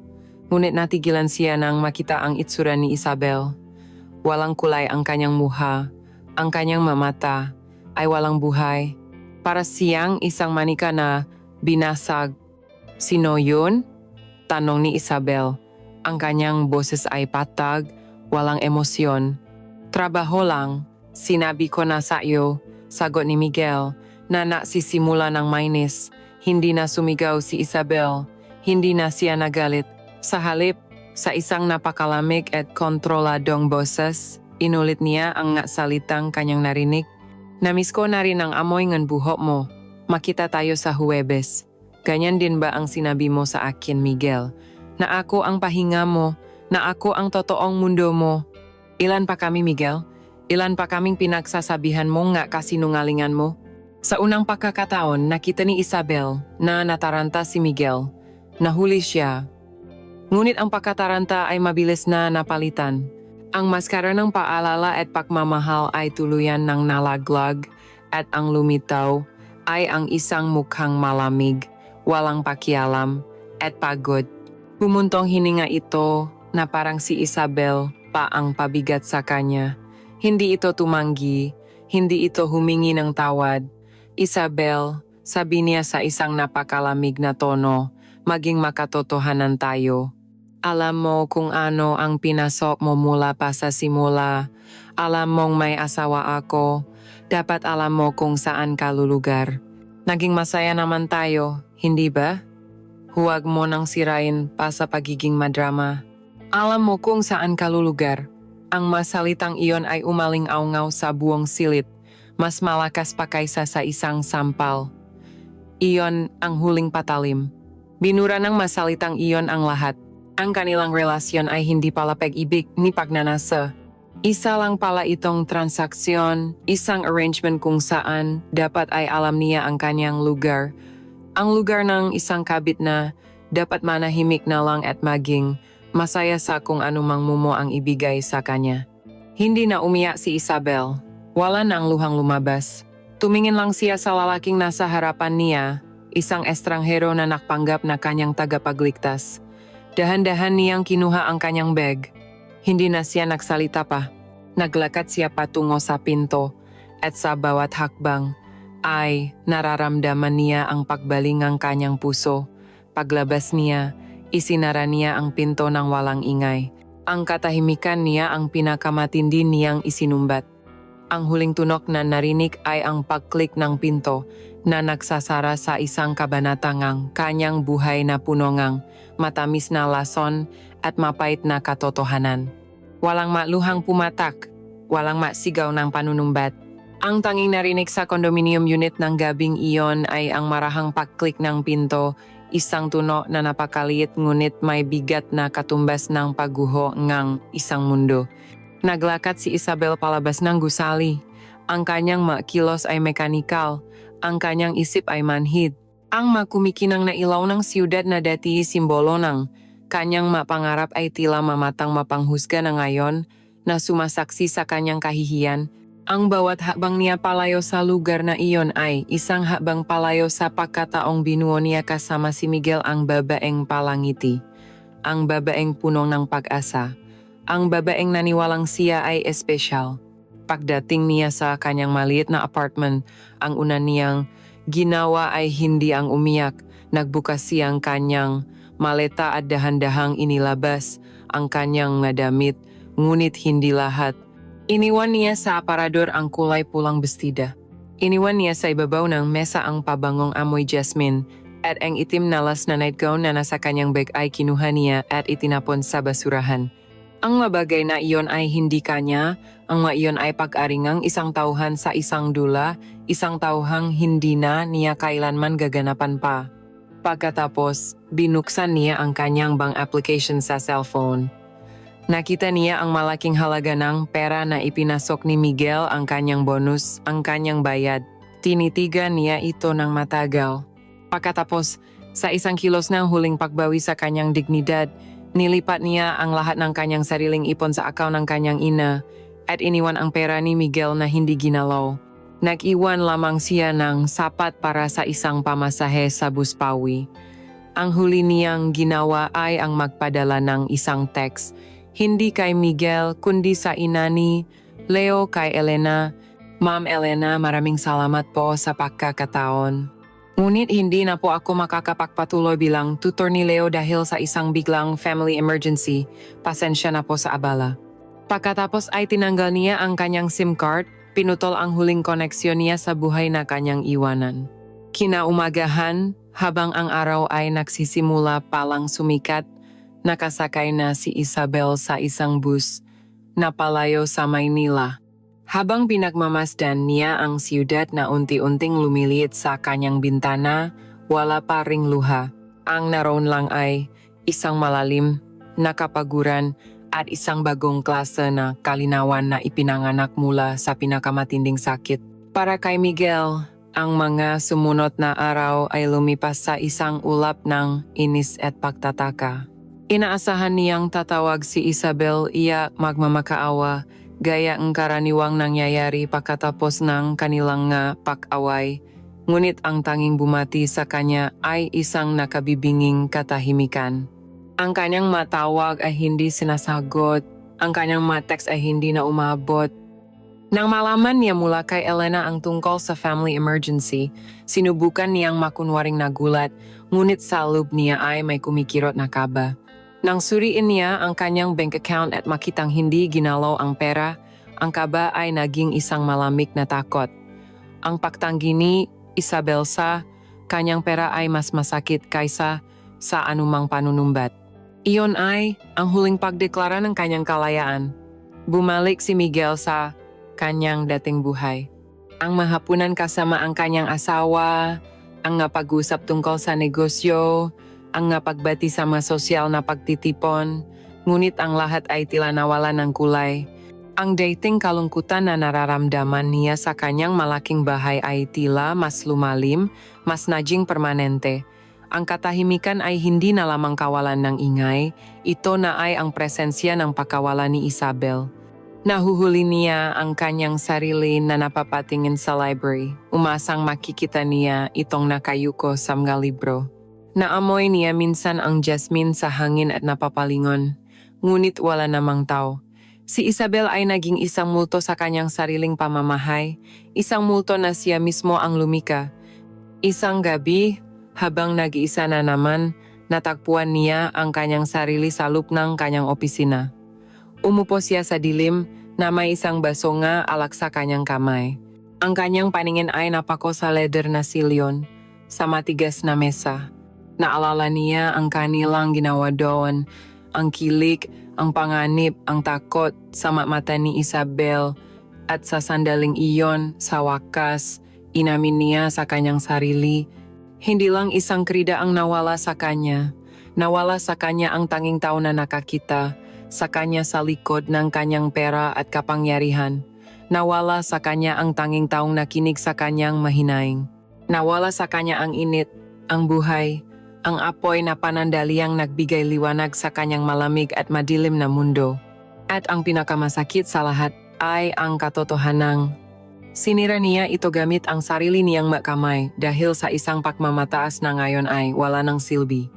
Speaker 1: Ngunit natigilan siya nang makita ang itsura ni Isabel. Walang kulay ang kanyang muha, ang kanyang mata ay walang buhay. Para siyang isang manika na binasag. Sino yun? Tanong ni Isabel. Ang kanyang boses ay patag, walang emosyon. Trabaho lang, sinabi ko na sa iyo, sagot ni Miguel, na nagsisimula ng mainis. Hindi na sumigaw si Isabel, hindi na siya nagalit. Sa halip, sa isang napakalamig at kontroladong boses, inulit niya ang salitang kanyang narinig. Namiss ko na rin ang amoy ng buhok mo. Makita tayo sa Huwebes. Ganyan din ba ang sinabi mo sa akin, Miguel? Na ako ang pahinga mo, na ako ang totoong mundo mo. Ilan pa kami, Miguel? Ilan pa kaming pinagsasabihan mo nga kasinungalingan mo? Sa unang pagkakataon, nakita ni Isabel na nataranta si Miguel. Nahuli siya. Ngunit ang pagkataranta ay mabilis na napalitan. Ang maskara ng paalala at pagmamahal ay tuluyan ng nalaglag at ang lumitaw ay ang isang mukhang malamig, walang pakialam at pagod. Bumuntong hininga ito na parang si Isabel pa ang pabigat sa kanya. Hindi ito tumanggi, hindi ito humingi ng tawad. Isabel, sabi niya sa isang napakalamig na tono, maging makatotohanan tayo. Alam mo kung ano ang pinasok mo mula pa sa simula. Alam mong may asawa ako. Dapat alam mo kung saan ka lulugar. Naging masaya naman tayo, hindi ba? Huwag mo nang sirain pa sa pagiging madrama. Alam mo kung saan ka lulugar. Ang masalitang iyon ay umaling-aungaw sa buong silid. Mas malakas pa kaysa sa isang sampal. Iyon ang huling patalim. Binura ng masalitang iyon ang lahat. Ang kanilang relasyon ay hindi pala pag-ibig ni pagnanasa. Isa lang pala itong transaksyon, isang arrangement kung saan dapat ay alam niya ang kanyang lugar. Ang lugar ng isang kabit na dapat manahimik na lang at maging masaya sa kung anumang mumo ang ibigay sa kanya. Hindi na umiyak si Isabel. Wala na ang luhang lumabas. Tumingin lang siya sa lalaking nasa harapan niya, isang estranghero na nakpanggap na kanyang tagapagligtas. Dahan-dahan niyang kinuha ang kanyang bag. Hindi na siya nagsalita pa. Naglakad siya patungo sa pinto at sa bawat hakbang ay nararamdaman niya ang pagbaling ng kanyang puso. Paglabas niya, isinara niya ang pinto ng walang ingay. Ang katahimikan niya ang pinakamatindi niyang isinumbat. Ang huling tunok na narinig ay ang pag-click ng pinto na nagsasara sa isang kabanata ngang kanyang buhay na puno ngang matamis na lason at mapait na katotohanan. Walang maluhang pumatak, walang masigaw ng panunumbat. Ang tanging narinig sa condominium unit ng gabing iyon ay ang marahang pag-click ng pinto, isang tunog na napakaliit ngunit may bigat na katumbas ng pagguho ngang isang mundo. Naglakad si Isabel palabas ng gusali. Ang kanyang kilos ay mekanikal, ang kanyang isip ay manhid. Ang makumikinang na ilaw ng siyudad na dati simbolo ng kanyang pangarap ay tila mamatang mapanghusga na ngayon na sumasaksi sa kanyang kahihiyan. Ang bawat hakbang niya palayo sa lugar na iyon ay isang hakbang palayo sa pagkataong binuo niya kasama si Miguel, ang babaeng palangiti, ang babaeng punong ng pag-asa, ang babaeng naniwalang siya ay espesyal. Pagdating niya sa kanyang maliit na apartment, ang una niyang ginawa ay hindi ang umiyak. Nagbukas siyang kanyang maleta at dahan-dahang inilabas ang kanyang damit, ngunit hindi lahat. Iniwan niya sa aparador ang kulay pulang bestida. Iniwan niya sa ibabaw ng mesa ang pabangong amoy jasmine at ang itim na las na nightgown na nasa kanyang bag ay kinuha niya at itinapon sa basurahan. Ang mabagay na iyon ay hindi kanya, ang iyon ay pag-aringang isang tauhan sa isang dula, isang tauhang hindi na niya kailanman gaganapan pa. Pagkatapos, binuksan niya ang kanyang bank application sa cellphone. Nakita niya ang malaking halaga ng pera na ipinasok ni Miguel, ang kanyang bonus, ang kanyang bayad. Tinitigan niya ito ng matagal. Pagkatapos, sa isang kilos ng huling pagbawi sa kanyang dignidad, nilipat niya ang lahat ng kanyang sariling ipon sa akaw ng kanyang ina at iniwan ang pera ni Miguel na hindi ginalaw. Nag-iwan lamang siya ng sapat para sa isang pamasahe sa Buspawi. Ang huli niyang ginawa ay ang magpadala ng isang text, hindi kay Miguel kundi sa ina ni Leo, kay Elena. Ma'am Elena, maraming salamat po sa pagkakataon. Ngunit hindi na po ako makakapagpatuloy bilang tutor ni Leo dahil sa isang biglang family emergency. Pasensya na po sa abala. Pagkatapos ay tinanggal niya ang kanyang SIM card, pinutol ang huling koneksyon niya sa buhay na kanyang iwanan. Kinaumagahan, habang ang araw ay nagsisimula palang sumikat, nakasakay na si Isabel sa isang bus na palayo sa Maynila. Habang pinagmamasdan niya ang siyudad na unti-unting lumiliit sa kanyang bintana, wala pa ring luha. Ang naroon lang ay isang malalim na kapaguran at isang bagong klase na kalinawan na ipinanganak mula sa pinakamatinding sakit. Para kay Miguel, ang mga sumunod na araw ay lumipas sa isang ulap ng inis at pagtataka. Inaasahan niyang tatawag si Isabel, iya magmamakaawa, gaya ang karaniwang nangyayari pagkatapos ng kanilang pag-away. Ngunit ang tanging bumati sa kanya ay isang nakabibinging katahimikan. Ang kanyang matawag ay hindi sinasagot, ang kanyang text ay hindi na umabot. Nang malaman niya mula kay Elena ang tungkol sa family emergency, sinubukan niyang makunwaring nagulat, ngunit sa loob niya ay may kumikirot na kaba. Nang suriin niya ang kanyang bank account at makitang hindi ginalaw ang pera, ang kaba ay naging isang malamig na takot. Ang pagtanggi ni Isabel sa kanyang pera ay mas masakit kaysa sa anumang panunumbat. Iyon ay ang huling pagdeklara ng kanyang kalayaan. Bumalik si Miguel sa kanyang dating buhay. Ang mahapunan kasama ang kanyang asawa, ang pag-usap tungkol sa negosyo, ang pagbati sa mga sosyal na pagtitipon, ngunit ang lahat ay tila nawala ng kulay. Ang dating kalungkutan na nararamdaman niya sa kanyang malaking bahay ay tila mas lumalim, mas naging permanente. Ang katahimikan ay hindi na lamang kawalan ng ingay, ito na ay ang presensya ng pagkawala ni Isabel. Nahuhuli niya ang kanyang sarili na napapatingin sa library, umasang makikita niya itong nakayuko sa mga libro. Naamoy niya minsan ang jasmine sa hangin at napapalingon, ngunit wala namang tao. Si Isabel ay naging isang multo sa kanyang sariling pamamahay, isang multo na siya mismo ang lumika. Isang gabi, habang nag-iisa na naman, natagpuan niya ang kanyang sarili sa loob ng kanyang opisina. Umupo siya sa dilim, na may isang baso nga alak sa kanyang kamay. Ang kanyang paningin ay napako sa leather na silyon sa matigas na mesa. Naalala niya ang kanilang ginawa doon, ang kilik, ang panganib, ang takot sa mata ni Isabel, at sa sandaling iyon, sa wakas, inamin niya sa kanyang sarili. Hindi lang isang krida ang nawala sa kanya. Nawala sa kanya ang tanging tao na nakakita sa kanya sa likod ng kanyang pera at kapangyarihan. Nawala sa kanya ang tanging taong nakinig sa kanyang mahinaing. Nawala sa kanya ang init, ang buhay, ang apoy na panandaliang nagbigay liwanag sa kanyang malamig at madilim na mundo. At ang pinakamasakit sa lahat ay ang katotohanang sinira niya ito gamit ang sarili niyang makamay dahil sa isang pagmamataas na ngayon ay wala ng silbi.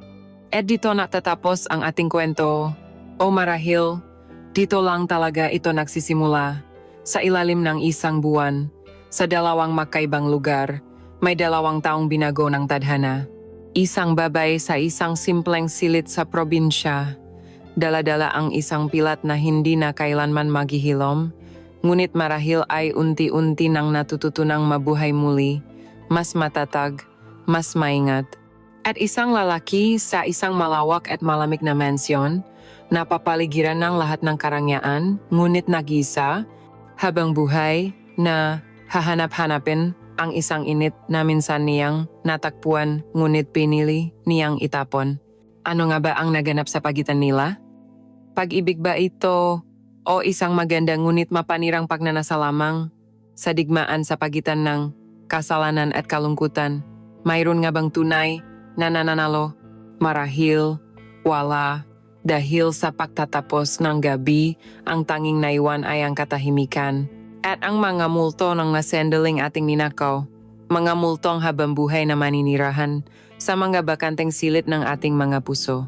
Speaker 1: At dito natatapos ang ating kwento. O marahil, dito lang talaga ito nagsisimula. Sa ilalim ng isang buwan, sa dalawang magkaibang lugar, may dalawang taong binago ng tadhana. Isang babae sa isang simpleng silid sa probinsya. Dala-dala ang isang pilat na hindi na kailanman maghihilom. Ngunit marahil ay unti-unti nang natututunang mabuhay muli, mas matatag, mas maingat. At isang lalaki sa isang malawak at malamig na mansyon, napapaligiran ng lahat ng karangyaan, ngunit nag-isa, habang buhay na hahanap-hanapin ang isang init na minsan niyang natakpuan ngunit pinili niyang itapon. Ano nga ba ang naganap sa pagitan nila? Pag-ibig ba ito o isang maganda ngunit mapanirang pagnanasa lamang sa digmaan sa pagitan ng kasalanan at kalungkutan? Mayroon nga bang tunay na nananalo? Marahil, wala. Dahil sa pagtatapos ng gabi, ang tanging naiwan ay ang katahimikan. At ang mga multo ng nasendaling ating ninakaw, mga multong habang buhay na maninirahan sa mga bakanteng silid ng ating mga puso.